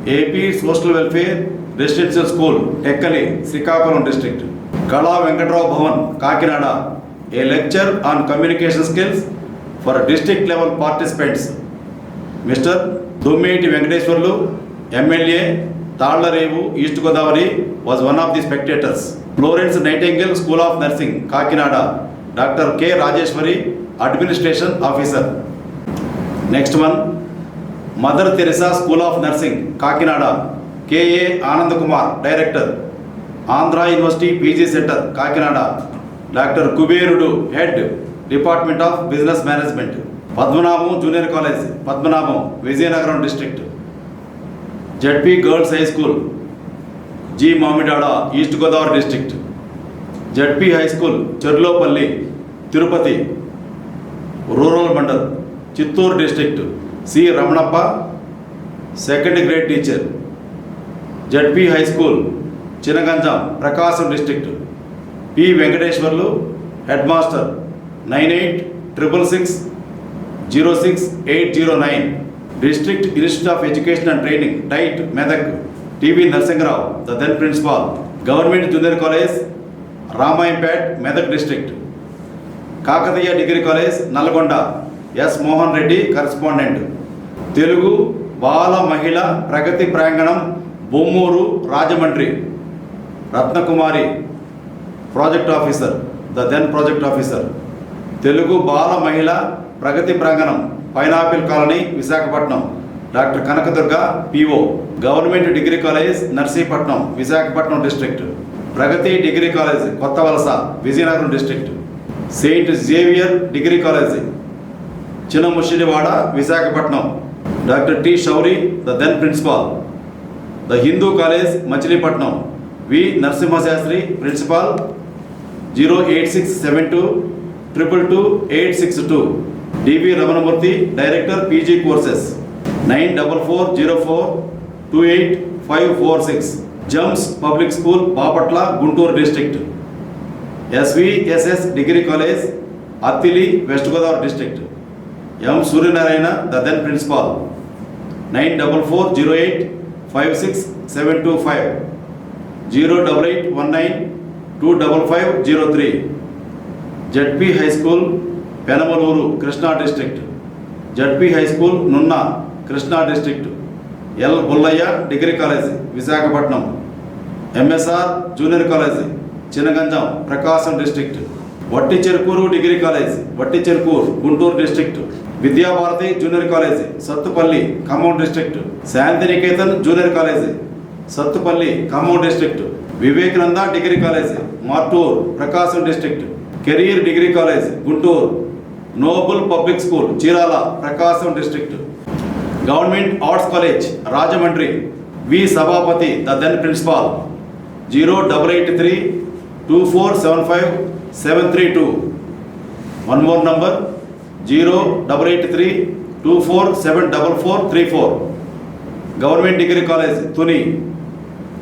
AP Social Welfare Residential School, Tekkali, Srikakulam District. Kala Venkatrao Bhavan, Kakinada, a lecture on communication skills for district level participants. Mr. Dummeti Venkateswarlu, MLA, Tadlarevu, East Godavari, was one of the spectators. Florence Nightingale School of Nursing, Kakinada, Dr. K. Rajeshwari, Administration Officer. Next one, Mother Teresa School of Nursing, Kakinada, K.A. Anand Kumar, Director. Andhra University PG Center, Kakinada, Dr. Kuberudu, Head, Department of Business Management. Padmanabham Junior College, Padmanabham, Vizianagaram District. ZP Girls High School, G. Mamidada, East Godavari District. ZP High School, Cherlopalli, Tirupati, Rural Mandal, Chittoor District. C. Ramanappa, second grade teacher. ZP High School, Chinaganjam, Prakasam District. P. Venkateswarlu, Headmaster, 9866606809. District Institute of Education and Training, DITE, Medak, T.V. Narsingarao, the then Principal. Government Junior College, Ramayampet, Medak District. Kakatiya Degree College, Nalgonda, S. Mohan Reddy, Correspondent. Telugu Bala Mahila Pragati Pranganam, Bommuru, Rajamandri. Ratnakumari, Project Officer, the then Project Officer. Telugu Bala Mahila Pragati Pranganam, Pineapple Colony, Visakhapatnam. Dr. Kanakadurga, PO. Government Degree College, Narsipatnam, Visakhapatnam District. Pragati Degree College, Kottavalasa, Vizianagaram District. Saint Xavier Degree College, Chinamushidivada, Visakhapatnam. Dr. T. Shauri, the then Principal. The Hindu College, Machilipatnam. V. Narsimha Shastri, Principal, 08672 222 862. D.V. Ramanamurthy, Director, PG Courses, 94404 28546. Jums Public School, Bapatla, Guntur District. SVSS Degree College, Attili, West Godavari District. M. Suryanarayana, the then Principal, 94408 56725. 08819 25503. ZP High School, Penamaluru, Krishna District. ZP High School, Nunna, Krishna District. L. Bullaya Degree College, Visakhapatnam. MSR Junior College, Chinaganjam, Prakasam District. Vatti Cherkuru Degree College, Vatti Cherkur, Guntur District. Vidya Bharati Junior College, Sattupalli, Khammam District. Shantiniketan Junior College, Sattupalli, Khammam District. Vivekananda Degree College, Martur, Prakasam District. Career Degree College, Guntur. Noble Public School, Chirala, Prakasam District. Government Arts College, Rajamandri, V. Sabapati, the then Principal, 0883 2475 732. One more number, 0883 24744434. Government Degree College, Tuni.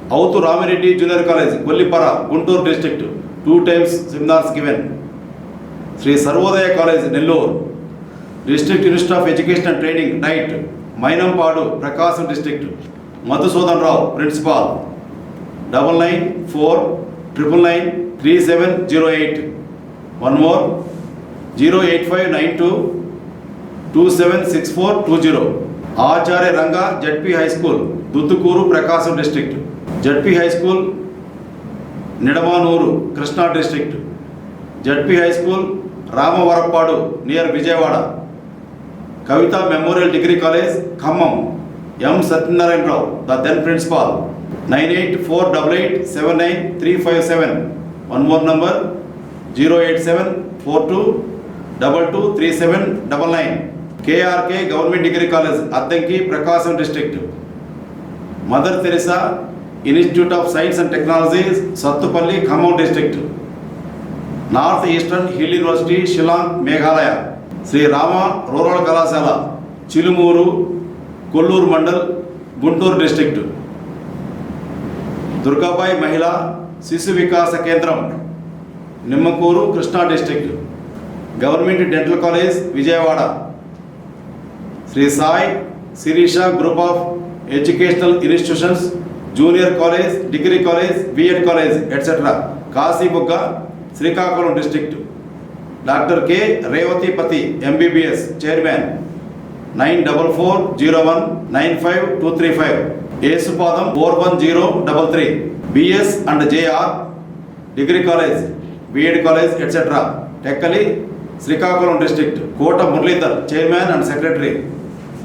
Autu Ramireddy Junior College, Kollipara, Guntur District. 2 times seminars given. Sri Sarvodaya College, Nellore. District Institute of Education and Training, DITE, Mainampadu, Prakasam District. Madhusudan Rao, Principal, 994 999 3708. One more, 08592 276420. Acharya Ranga ZP High School, Duttukuru, Prakasam District. ZP High School, Nidamanuru, Krishna District. ZP High School, Ramavarappadu, near Vijayawada. Kavita Memorial Degree College, Khammam, M. Satyanarayana Rao, the then Principal, 9848879357. One more number, 08742223799. KRK Government Degree College, Addanki, Prakasam District. Mother Teresa Institute of Science and Technologies, Sattupalli, Khammam District. North Eastern Hill University, Shillong, Meghalaya. Sri Rama Rural Kalasala, Chilumuru, Kollur Mandal, Guntur District. Durgabai Mahila Sisu Vikasa Kendram, Nimmakuru, Krishna District. Government Dental College, Vijayawada. Sri Sai Sirisha Group of Educational Institutions, Junior College, Degree College, B.Ed College, etc. Kasibugga, Srikakulam District. Dr. K. Revati Pati, MBBS, Chairman, 9440195235. Esupadam 41033. BS and JR, Degree College, B.Ed College, etc. Tekkali, Srikakulam District. Kota Murlidhar, Chairman and Secretary,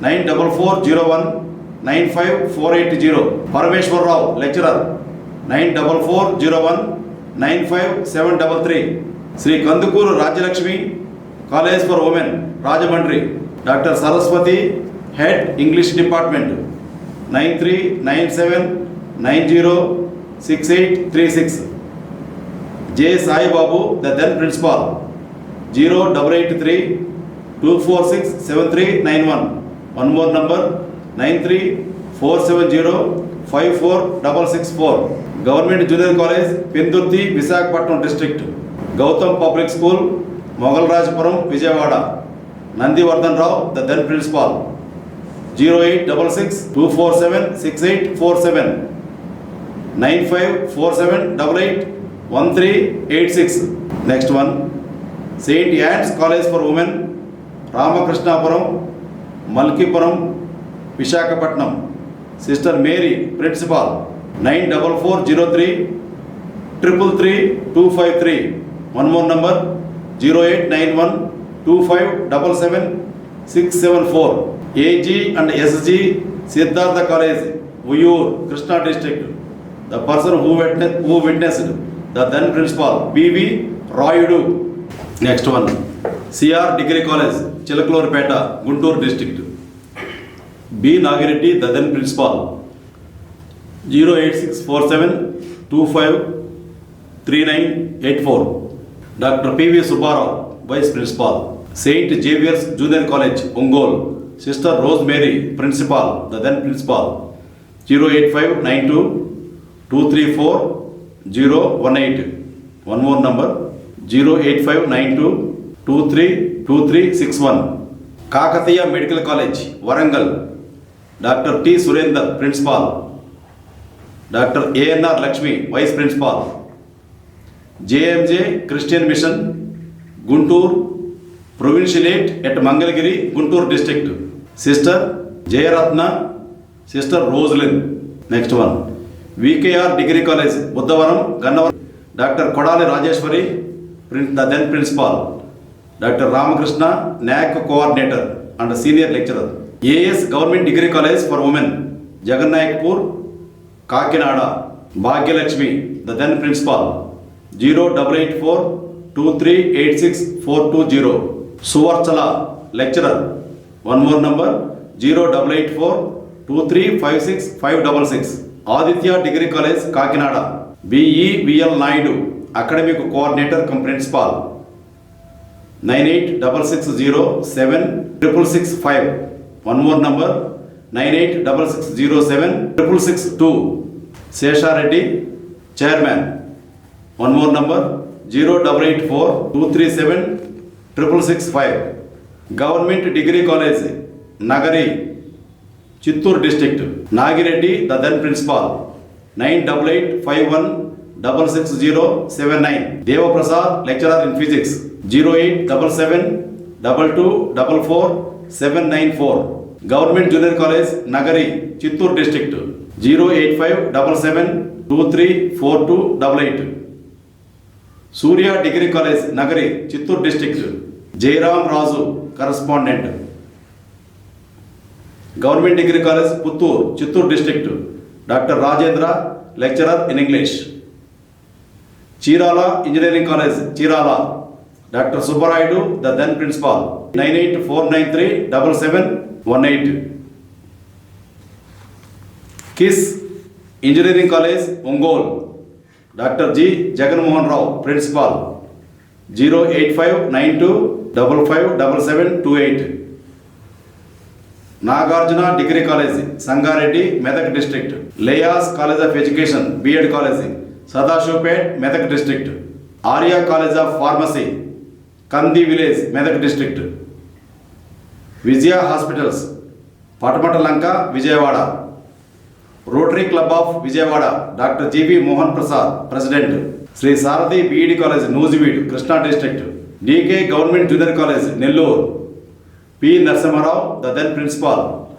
9440195480. Parameshwar Rao, Lecturer, 9440195733. Sri Kandukuru Rajalakshmi College for Women, Rajamandri. Dr. Saraswati, Head English Department, 9397906836. J. Sai Babu, the then Principal, 0883246739. One more number, 9347054664. Government Junior College, Pendurti, Visakhapatnam District. Gautam Public School, Mogalrajapuram, Vijayawada. Nandivardhan Rao, the then Principal, 086624768847. 9547881386. Next one, Saint Anne's College for Women, Ramakrishnapuram, Malkipuram, Visakhapatnam. Sister Mary, Principal, 94403 333253. One more number, 089125777674. AG and SG Siddhartha College, Uyur, Krishna District. The person who witnessed, the then Principal, B.V. Rayudu. Next one, CR Degree College, Chilakalurpeta, Guntur District. B. Nagireddy, the then Principal, 08647253984. Dr. P.V. Subbarao, Vice Principal. Saint Xavier's Junior College, Ongole. Sister Rosemary, Principal, the then Principal, 08592234018. One more number, 08592232361. Kakatiya Medical College, Warangal. Dr. T. Surendra, Principal. Dr. A.N.R. Lakshmi, Vice Principal. JMJ Christian Mission, Guntur, Provincialate at Mangalagiri, Guntur District. Sister Jayaratna, Sister Rosalind. Next one, VKR Degree College, Buddhavaram, Gannavaram. Dr. Kodali Rajeshwari, the then Principal. Dr. Ramakrishna, NAC Coordinator and Senior Lecturer. AS Government Degree College for Women, Jagannayakpur, Kakinada. Bhagyalakshmi, the then Principal, 0884238642. Suvarchala, Lecturer. One more number, 0884235656. Aditya Degree College, Kakinada. BEVL Naidu, Academic Coordinator cum Principal, 9866076665. One more number, 9866076662. Sesha Reddy, Chairman. One more number, 0884237665. Government Degree College, Nagari, Chittur District. Nagireddy, the then Principal, 9881666079. Deva Prasad, Lecturer in Physics, 087722444794. Government Junior College, Nagari, Chittur District, 08577234288. Surya Degree College, Nagari, Chittur District, Jairam Razu, Correspondent. Government Degree College, Puttur, Chittur District, Dr. Rajendra, Lecturer in English. Chirala Engineering College, Chirala, Dr. Subbarayudu, the then principal, 98493 7718. KISS Engineering College, Ongole, Dr. G. Jagan Mohan Rao, principal, 08592 557728. Nagarjuna Degree College, Sangareddy, Medak District. Layas College of Education, B.Ed College, Sadashivpet, Medak District. Arya College of Pharmacy, Kandi Village, Medak District. Vijaya Hospitals, Patamatalanka, Vijayawada. Rotary Club of Vijayawada, Dr. G.V. Mohan Prasad, President. Sri Sarathi B.Ed College, Nuziveed, Krishna District. D.K. Government Junior College, Nellore. P. Narasimharao, the then principal,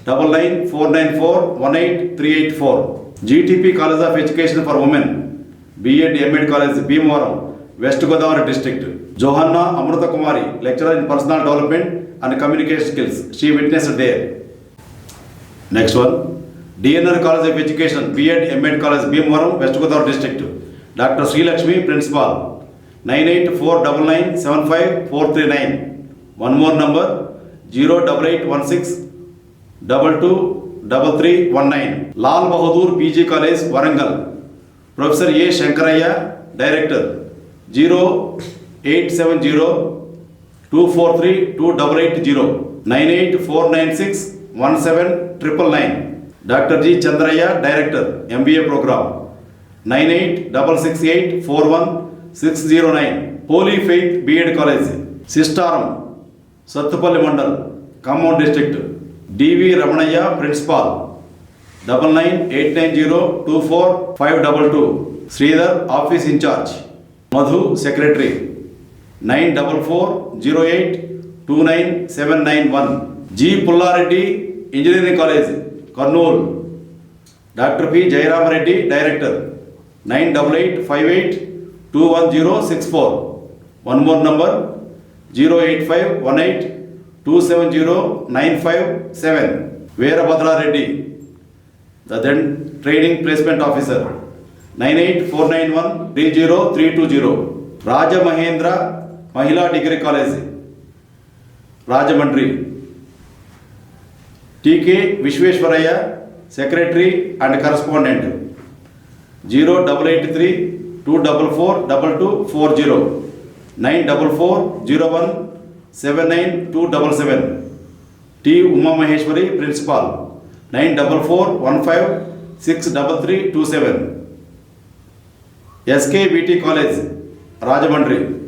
9949418384. GTP College of Education for Women, B.Ed M.Ed College, Bhimavaram, West Godavari District. Johanna Amruta Kumari, lecturer in personal development and communication skills. She witnessed there. Next one, DNR College of Education, B.Ed M.Ed College, Bhimavaram, West Godavari District. Dr. Sri Lakshmi, principal, 9849575439. One more number, 08816 223319. Lal Bahadur PG College, Warangal. Professor A. Shankaraya, Director, 0870 243 2880 98496 17999. Dr. G. Chandraya, Director, MBA Program, 9866841609. Holy Faith B.Ed College, Sistaram, Sattupalli Mandal, Khammam District. D.V. Ramanaya, Principal, 9989024522. Sridhar, Office in Charge. Madhu, Secretary, 9408299791. G. Pullareddy, Engineering College, Kurnool. Dr. P. Jairam Reddy, Director, 98858211064. One more number, 08518270957. Veerabhadra Reddy, the then Training Placement Officer, 98491 Raja Mahendra Mahila Degree College, Rajamandri. T.K. Vishweshwaraya, Secretary and Correspondent, 0883 244 2240 94401 79277. T. Uma Maheshwari, Principal, 94415 63327. SKBT College, Rajamandri.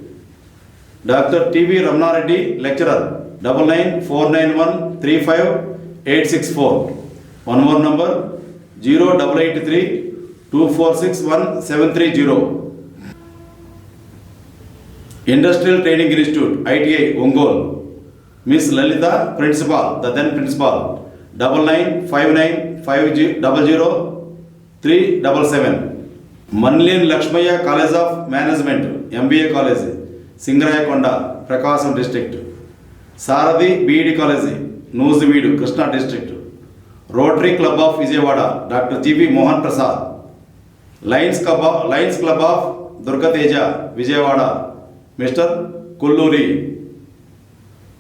Dr. T.V. Ramna Reddy, Lecturer, 9949135864. One more number, 0883 2461 Industrial Training Institute, ITI, Ongole. Miss Lalita, Principal, the then Principal, 9959500377. Manlin Lakshmaya College of Management, MBA College, Singarayakonda, Prakasam District. Sarathi B.Ed College, Nuziveed, Krishna District. Rotary Club of Vijayawada, Dr. G.V. Mohan Prasad. Lions Club of Durgateja, Vijayawada, Mr. Kulluri.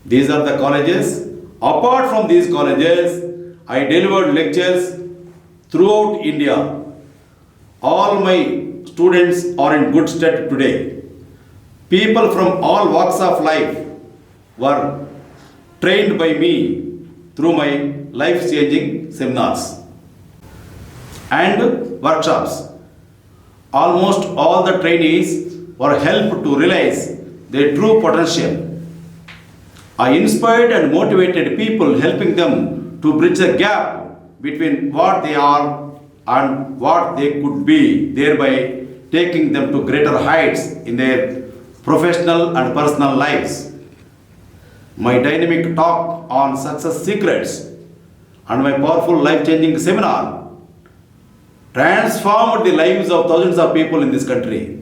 These are the colleges. Apart from these colleges, I delivered lectures throughout India. All my students are in good state today. People from all walks of life were trained by me through my life-changing seminars and workshops. Almost all the trainees were helped to realize their true potential. I inspired and motivated people, helping them to bridge the gap between what they are and what they could be, thereby taking them to greater heights in their professional and personal lives. My dynamic talk on success secrets and my powerful life-changing seminar transformed the lives of thousands of people in this country.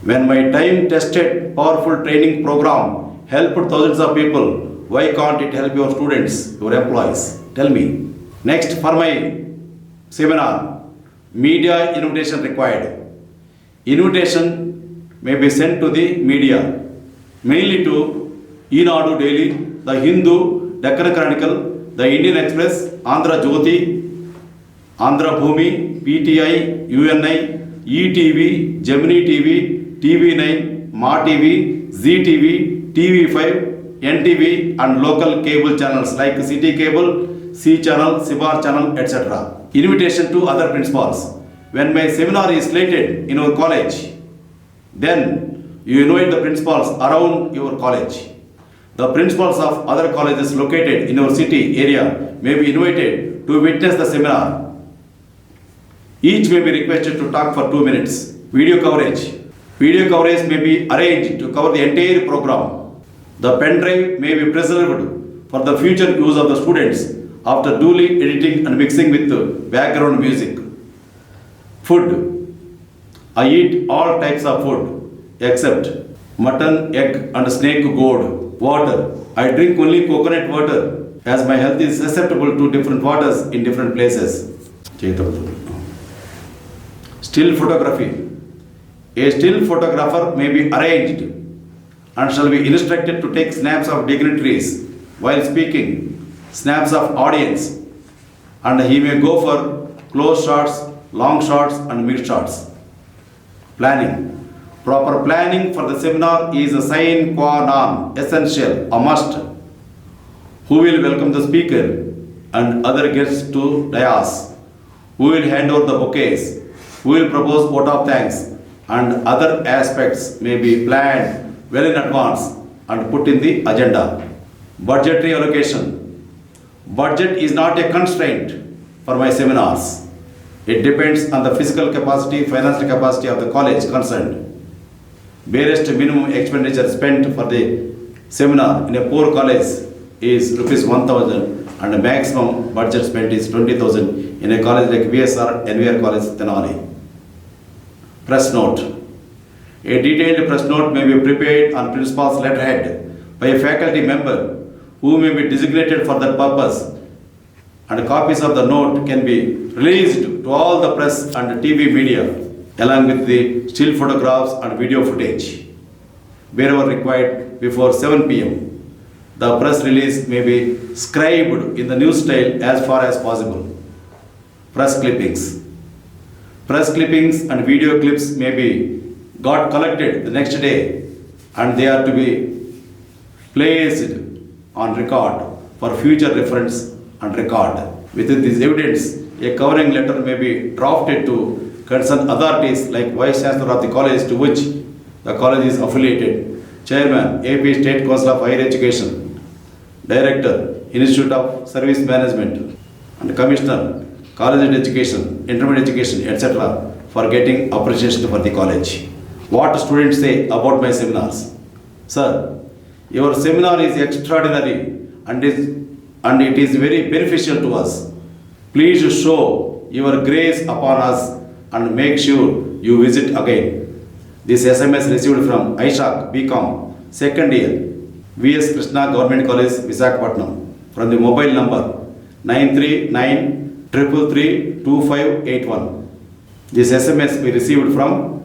When my time-tested, powerful training program helped thousands of people, why can't it help your students, your employees? Tell me. Next, for my seminar, media invitation required. Invitation may be sent to the media, mainly to Eenadu Daily, the Hindu, Deccan Chronicle, the Indian Express, Andhra Jyoti, Andhra Bhumi, PTI, UNI, ETV, Gemini TV, TV9, Ma TV, Zee TV, TV5, NTV and local cable channels like City Cable, C Channel, Sibar Channel, etc. Invitation to other principals. When my seminar is slated in our college, then you invite the principals around your college. The principals of other colleges located in your city area may be invited to witness the seminar. Each may be requested to talk for 2 minutes. Video coverage. Video coverage may be arranged to cover the entire program. The pen drive may be preserved for the future use of the students after duly editing and mixing with background music. Food. I eat all types of food except mutton, egg and snake gourd. Water. I drink only coconut water as my health is susceptible to different waters in different places. Still photography. A still photographer may be arranged and shall be instructed to take snaps of dignitaries while speaking, snaps of audience, and he may go for close shots, long shots and mid shots. Planning. Proper planning for the seminar is a sine qua non, essential, a must. Who will welcome the speaker and other guests to dais? Who will hand over the bouquets? Who will propose vote of thanks? And other aspects may be planned well in advance and put in the agenda. Budgetary allocation. Budget is not a constraint for my seminars. It depends on the physical capacity, financial capacity of the college concerned. Barest minimum expenditure spent for the seminar in a poor college is rupees 1,000 and the maximum budget spent is 20,000 in a college like VSR, NVR College, Tenali. Press note. A detailed press note may be prepared on principal's letterhead by a faculty member who may be designated for that purpose, and copies of the note can be released to all the press and TV media along with the still photographs and video footage wherever required before 7 p.m. The press release may be scribed in the news style as far as possible. Press clippings. Press clippings and video clips may be got collected the next day and they are to be placed on record for future reference and record. With this evidence, a covering letter may be drafted to concerned authorities like Vice Chancellor of the college to which the college is affiliated, Chairman, AP State Council of Higher Education, Director, Institute of Service Management, and Commissioner, College Education, Intermediate Education, etc. for getting appreciation for the college. What students say about my seminars? Sir, your seminar is extraordinary and it is very beneficial to us. Please show your grace upon us and make sure you visit again. This SMS received from Aishak BCom, second year, VS Krishna Government College, Visakhapatnam, from the mobile number 939332581. This SMS we received from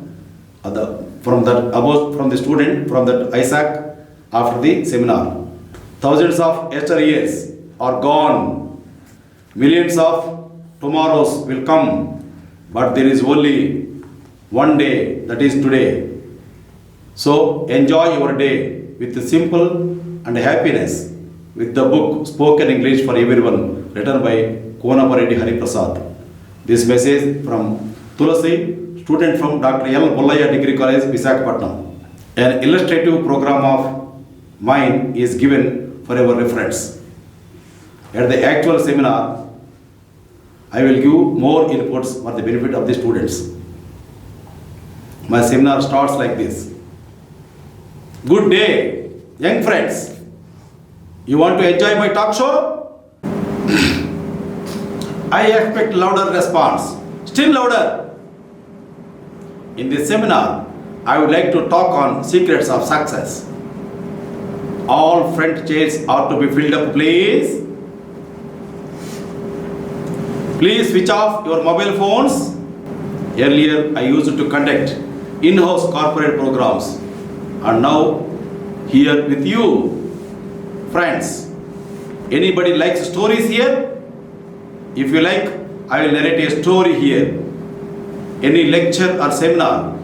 the student from that Isaac after the seminar. Thousands of yesteryears are gone. Millions of tomorrows will come. But there is only one day, that is today. So enjoy your day with simple and happiness with the book Spoken English for Everyone written by Konapareddy Hari Prasad. This message from Tulasi, student from Dr. L. Bollaya Degree College, Visakhapatnam. An illustrative program of mine is given for your reference. At the actual seminar, I will give more inputs for the benefit of the students. My seminar starts like this. Good day, young friends. You want to enjoy my talk show? I expect louder response. Still louder. In this seminar, I would like to talk on secrets of success. All front chairs are to be filled up, please. Please switch off your mobile phones. Earlier, I used to conduct in-house corporate programs. And now here with you, friends. Anybody likes stories here? If you like, I will narrate a story here. Any lecture or seminar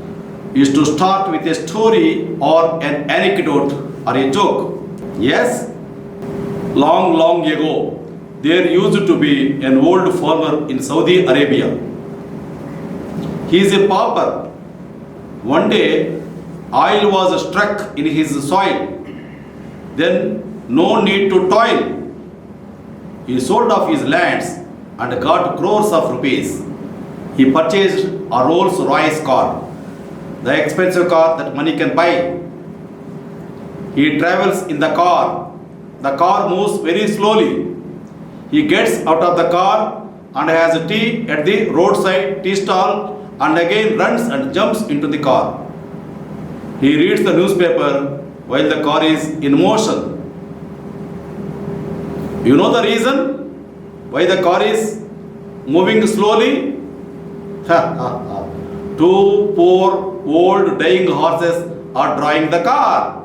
is to start with a story or an anecdote or a joke. Yes? Long ago, there used to be an old farmer in Saudi Arabia. He is a pauper. One day, oil was struck in his soil. Then, no need to toil. He sold off his lands and got crores of rupees. He purchased a Rolls Royce car, the expensive car that money can buy. He travels in the car. The car moves very slowly. He gets out of the car and has a tea at the roadside tea stall and again runs and jumps into the car. He reads the newspaper while the car is in motion. You know the reason why the car is moving slowly? Two poor old dying horses are drawing the car.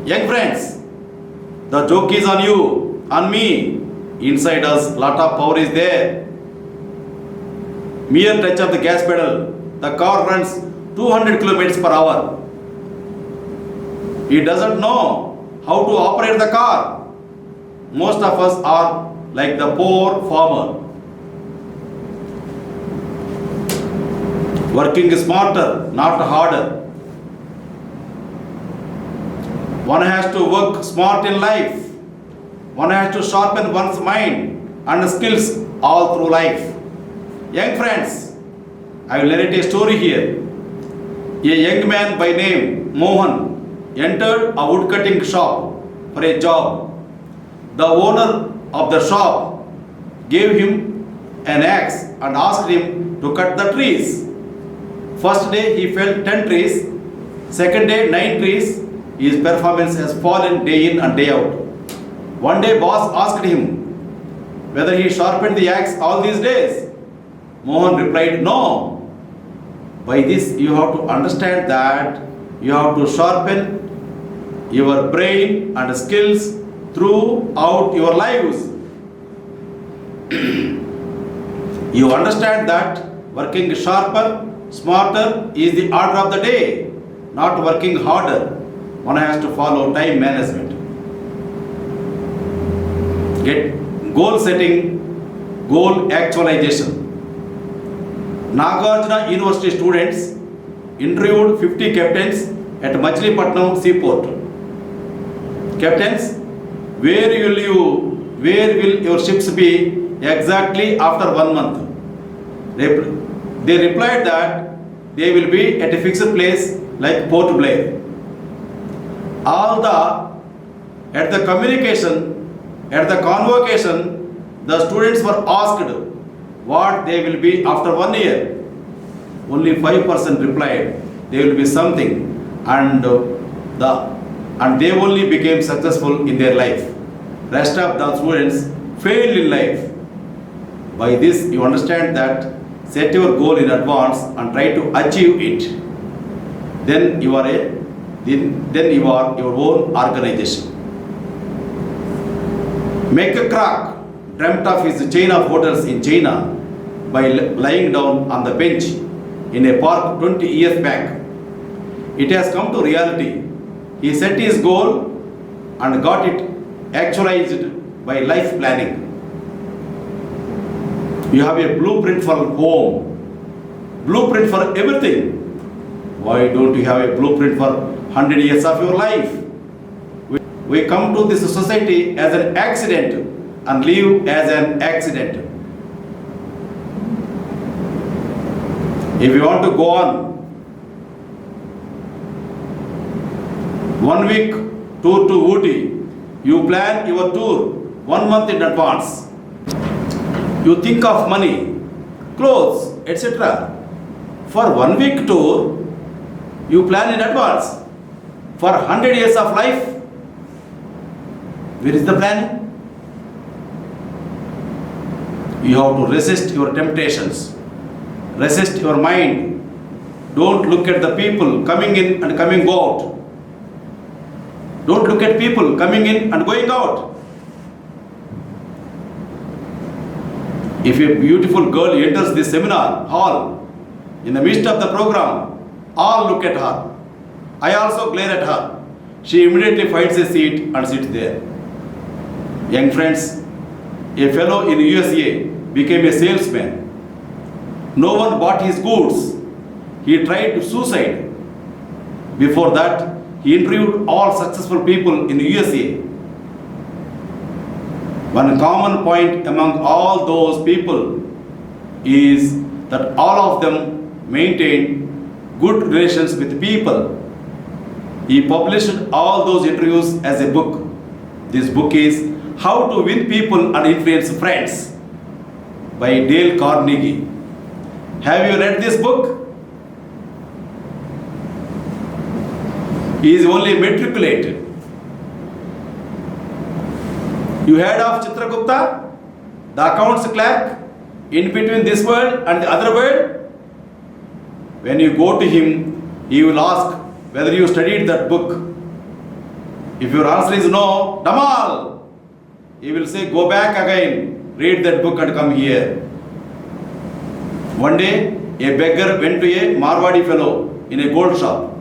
Young friends, the joke is on you, on me. Inside us, lot of power is there. Mere touch of the gas pedal, the car runs 200 kilometers per hour. He doesn't know how to operate the car. Most of us are like the poor farmer. Working smarter, not harder. One has to work smart in life. One has to sharpen one's mind and skills all through life. Young friends, I will narrate a story here. A young man by name Mohan entered a woodcutting shop for a job. The owner of the shop gave him an axe and asked him to cut the trees. First day he felled 10 trees, second day 9 trees. His performance has fallen day in and day out. One day boss asked him whether he sharpened the axe all these days. Mohan replied, no. By this you have to understand that you have to sharpen your brain and skills throughout your lives. You understand that working sharper, smarter is the order of the day, not working harder. One has to follow time management. Get goal setting, goal actualization. Nagarjuna University students interviewed 50 captains at Machilipatnam seaport. Captains, where will your ships be exactly after 1 month? They replied that they will be at a fixed place like Port Blair. At the convocation, the students were asked what they will be after 1 year. Only 5% replied they will be something, and they only became successful in their life. Rest of the students failed in life. By this you understand that set your goal in advance and try to achieve it. Then you are your own organization. Make-a-Crack dreamt of his chain of hotels in China by lying down on the bench in a park 20 years back. It has come to reality. He set his goal and got it actualized by life planning. You have a blueprint for home, blueprint for everything. Why don't you have a blueprint for 100 years of your life? We come to this society as an accident and live as an accident. If you want to go on 1 week tour to Ooty, you plan your tour 1 month in advance. You think of money, clothes, etc. For 1 week tour, you plan in advance. For 100 years of life, where is the planning? You have to resist your temptations, resist your mind, Don't look at the people coming in and coming out. Don't look at people coming in and going out. If a beautiful girl enters this seminar hall, in the midst of the program, all look at her. I also glare at her. She immediately finds a seat and sits there. Young friends, a fellow in USA became a salesman. No one bought his goods. He tried suicide. Before that, he interviewed all successful people in USA. One common point among all those people is that all of them maintained good relations with people. He published all those interviews as a book. This book is How to Win People and Influence Friends by Dale Carnegie. Have you read this book? He is only matriculated. You heard of Chitragupta, the accounts clerk, in between this world and the other world? When you go to him, he will ask whether you studied that book. If your answer is no, Damal, he will say, go back again, read that book and come here. One day, a beggar went to a Marwadi fellow in a gold shop.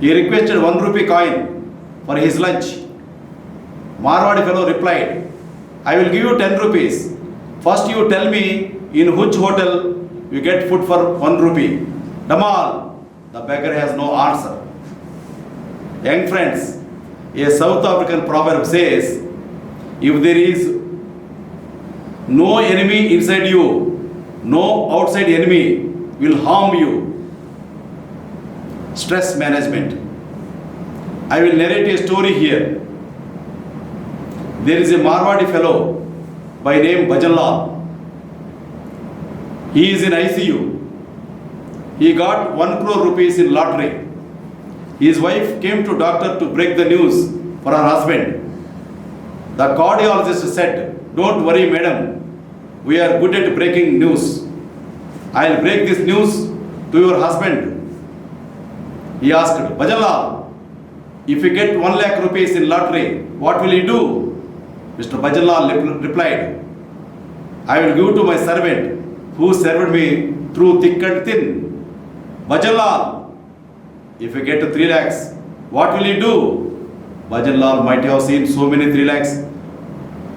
He requested 1 rupee coin for his lunch. Marwadi fellow replied, I will give you 10 rupees. First you tell me in which hotel you get food for 1 rupee. Damal, the beggar has no answer. Young friends, a South African proverb says, if there is no enemy inside you, no outside enemy will harm you. Stress management. I will narrate a story here. There is a Marwadi fellow by name Bhajanlal. He is in ICU. He got 1 crore rupees in lottery. His wife came to doctor to break the news for her husband. The cardiologist said, don't worry madam, we are good at breaking news. I will break this news to your husband. He asked, Bhajanlal, if you get 1 lakh rupees in lottery, what will you do? Mr. Bhajanlal replied, I will give to my servant who served me through thick and thin. Bhajanlal, if you get 3 lakhs, what will you do? Bhajanlal might have seen so many 3 lakhs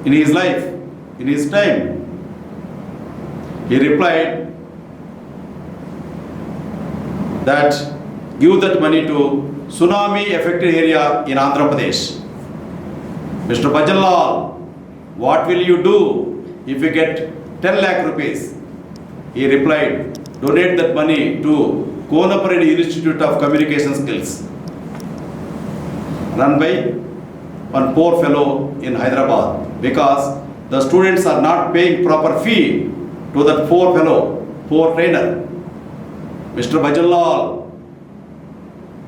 in his life, in his time. He replied that give that money to tsunami affected area in Andhra Pradesh. Mr. Bhajanlal, what will you do if you get 10 lakh rupees? He replied, donate that money to Konaparedi Institute of Communication Skills, run by one poor fellow in Hyderabad, because the students are not paying proper fee to that poor fellow, poor trainer. Mr. Bhajanlal,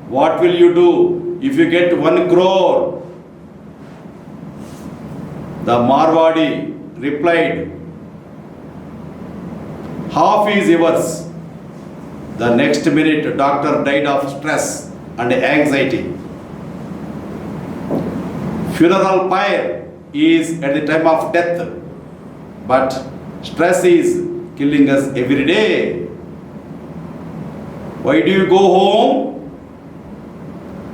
what will you do if you get 1 crore? The Marwadi replied, half is yours. The next minute, doctor died of stress and anxiety. Funeral pyre is at the time of death, but stress is killing us every day. Why do you go home?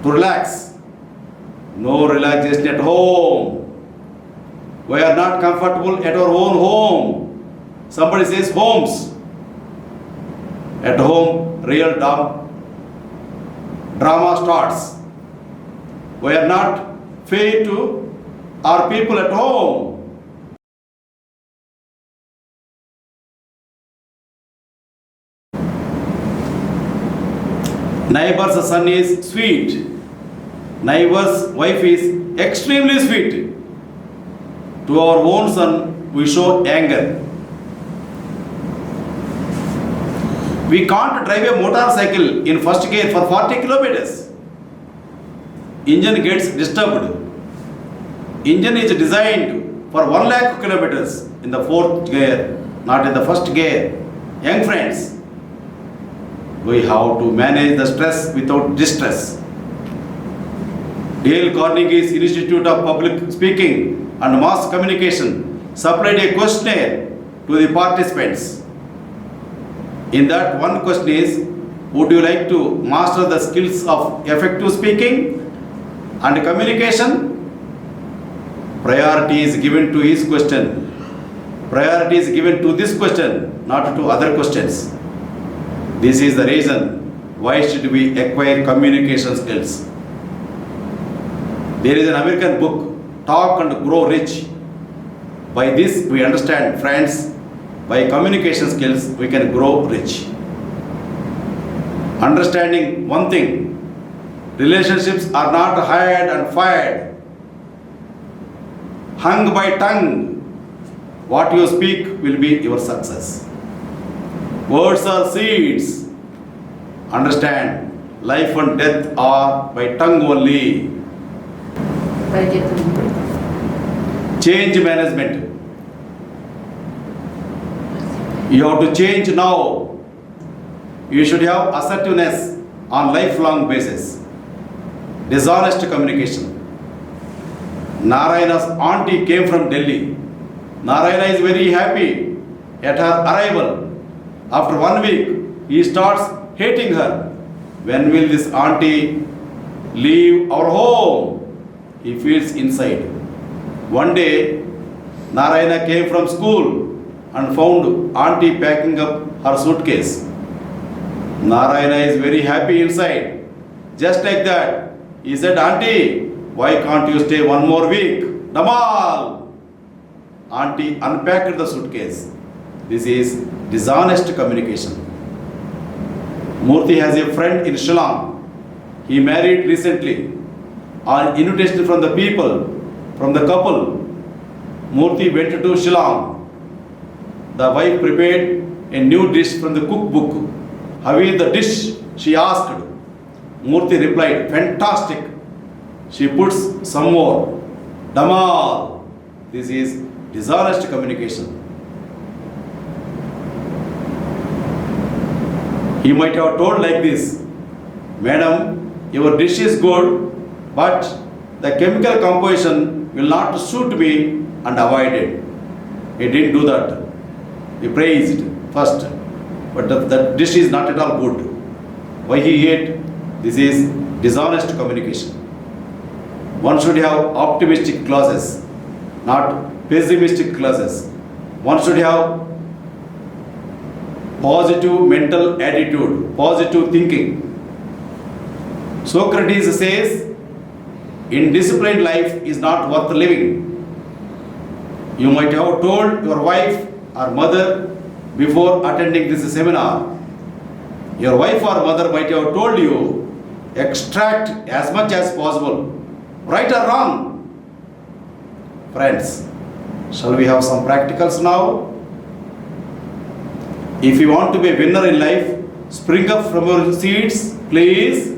To relax. No relaxation at home. We are not comfortable at our own home. Somebody says homes. At home, real drama starts. We are not fair to our people at home. Neighbor's son is sweet. Neighbor's wife is extremely sweet. To our own son, we show anger. We can't drive a motorcycle in first gear for 40 kilometers. Engine gets disturbed. Engine is designed for 1 lakh kilometers in the 4th gear, not in the first gear. Young friends, We have to manage the stress without distress. Dale Carnegie's Institute of Public Speaking and Mass Communication supplied a questionnaire to the participants. In that, one question is, would you like to master the skills of effective speaking and communication? Priority is given to his question. Priority is given to this question, not to other questions. This is the reason why should we acquire communication skills. There is an American book, Talk and Grow Rich. By this we understand, friends, by communication skills we can grow rich. Understanding one thing, relationships are not hired and fired, hung by tongue. What you speak will be your success. Words are seeds. Understand, life and death are by tongue only. Change management. You have to change now. You should have assertiveness on lifelong basis. Dishonest communication. Narayana's auntie came from Delhi. Narayana is very happy at her arrival. After 1 week, he starts hating her. When will this auntie leave our home? He feels inside. One day, Narayana came from school and found auntie packing up her suitcase. Narayana is very happy inside. Just like that, he said, "Auntie, why can't you stay 1 more week? Dhamal!" Auntie unpacked the suitcase. This is dishonest communication. Murthy has a friend in Shillong. He married recently. On invitation from the couple, Murthy went to Shillong. The wife prepared a new dish from the cookbook. "How is the dish?" she asked. Murthy replied, "Fantastic." She puts some more. Dhamal. This is dishonest communication. He might have told like this, "Madam, your dish is good, but the chemical composition will not suit me," and avoided. He didn't do that. He praised first, but the dish is not at all good. Why he ate? This is dishonest communication. One should have optimistic clauses, not pessimistic clauses. One should have positive mental attitude, positive thinking. Socrates says, indisciplined life is not worth living. You might have told your wife or mother before attending this seminar. Your wife or mother might have told you, extract as much as possible, right or wrong. Friends, shall we have some practicals now? If you want to be a winner in life, spring up from your seats, please.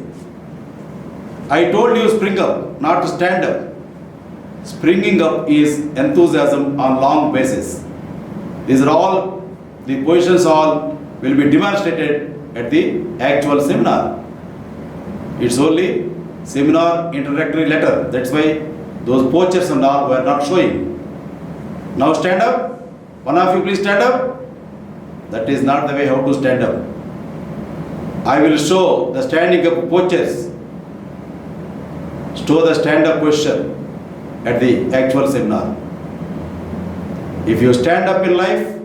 I told you spring up, not stand up. Springing up is enthusiasm on long basis. These are all, the positions all will be demonstrated at the actual seminar. It's only seminar introductory letter. That's why those posters and all were not showing. Now stand up. One of you please stand up. That is not the way how to stand up. I will show the standing up postures. Show the stand up posture at the actual seminar. If you stand up in life,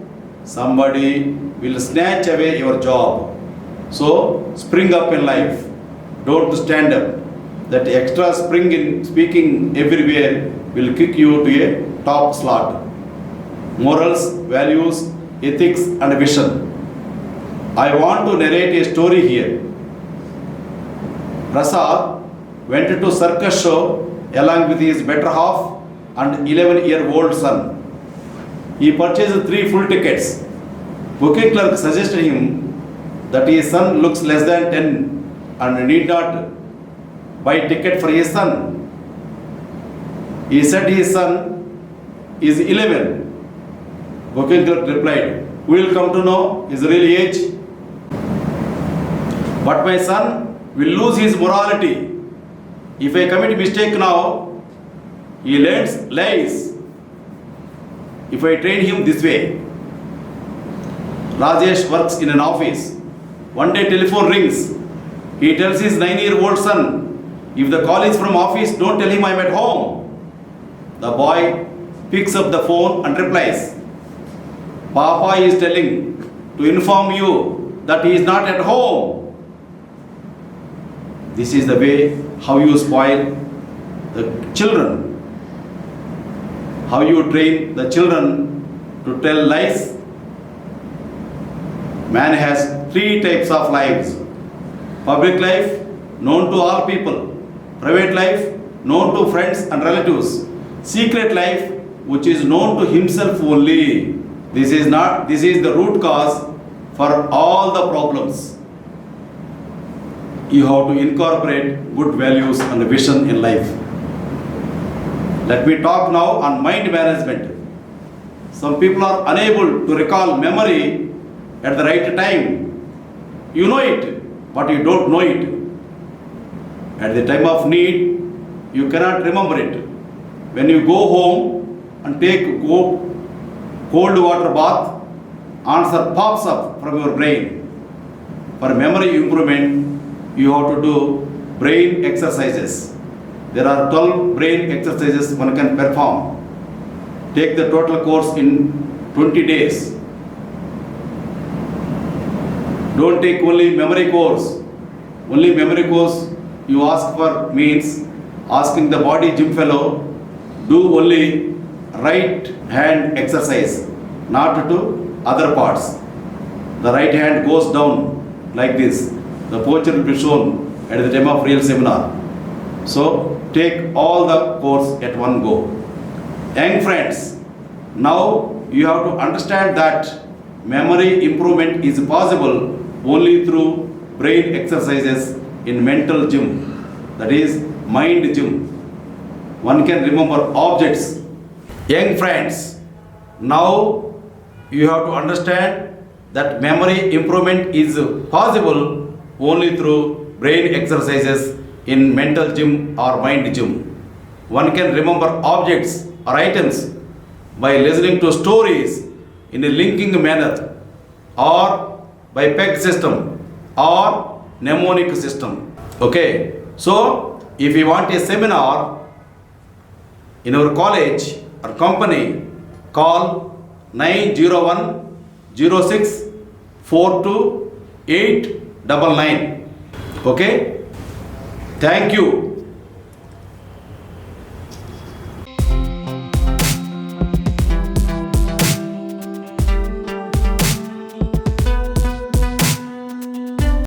somebody will snatch away your job. So spring up in life. Don't stand up. That extra spring in speaking everywhere will kick you to a top slot. Morals, values, ethics and vision. I want to narrate a story here. Prasad went to circus show along with his better half and 11-year-old son. He purchased 3 full tickets. Booking clerk suggested him that his son looks less than 10 and need not buy ticket for his son. He said his son is 11. Booking clerk replied, "We will come to know his real age." But my son will lose his morality. If I commit mistake now, he learns lies. If I train him this way. Rajesh works in an office. One day telephone rings. He tells his 9-year-old son, if the call is from office, don't tell him I'm at home. The boy picks up the phone and replies, Papa is telling to inform you that he is not at home. This is the way how you spoil the children. How you train the children to tell lies. Man has 3 types of lives. Public life, known to all people. Private life, known to friends and relatives. Secret life, which is known to himself only. This is the root cause for all the problems. You have to incorporate good values and vision in life. Let me talk now on mind management. Some people are unable to recall memory at the right time. You know it, but you don't know it. At the time of need, you cannot remember it. When you go home and take cold water bath, answer pops up from your brain. For memory improvement, you have to do brain exercises. There are 12 brain exercises one can perform. Take the total course in 20 days. Don't take only memory course. Only memory course you ask for means asking the body gym fellow, do only right hand exercise, not to other parts. The right hand goes down like this. The posture will be shown at the time of real seminar. So take all the course at one go. Young friends, now you have to understand that memory improvement is possible only through brain exercises in mental gym, that is mind gym. One can remember objects. Young friends, now you have to understand that memory improvement is possible only through brain exercises in mental gym or mind gym. One can remember objects or items by listening to stories in a linking manner or by PEG system or mnemonic system. Okay, so if you want a seminar in our college or company, call 901 06 42 899. Okay, thank you.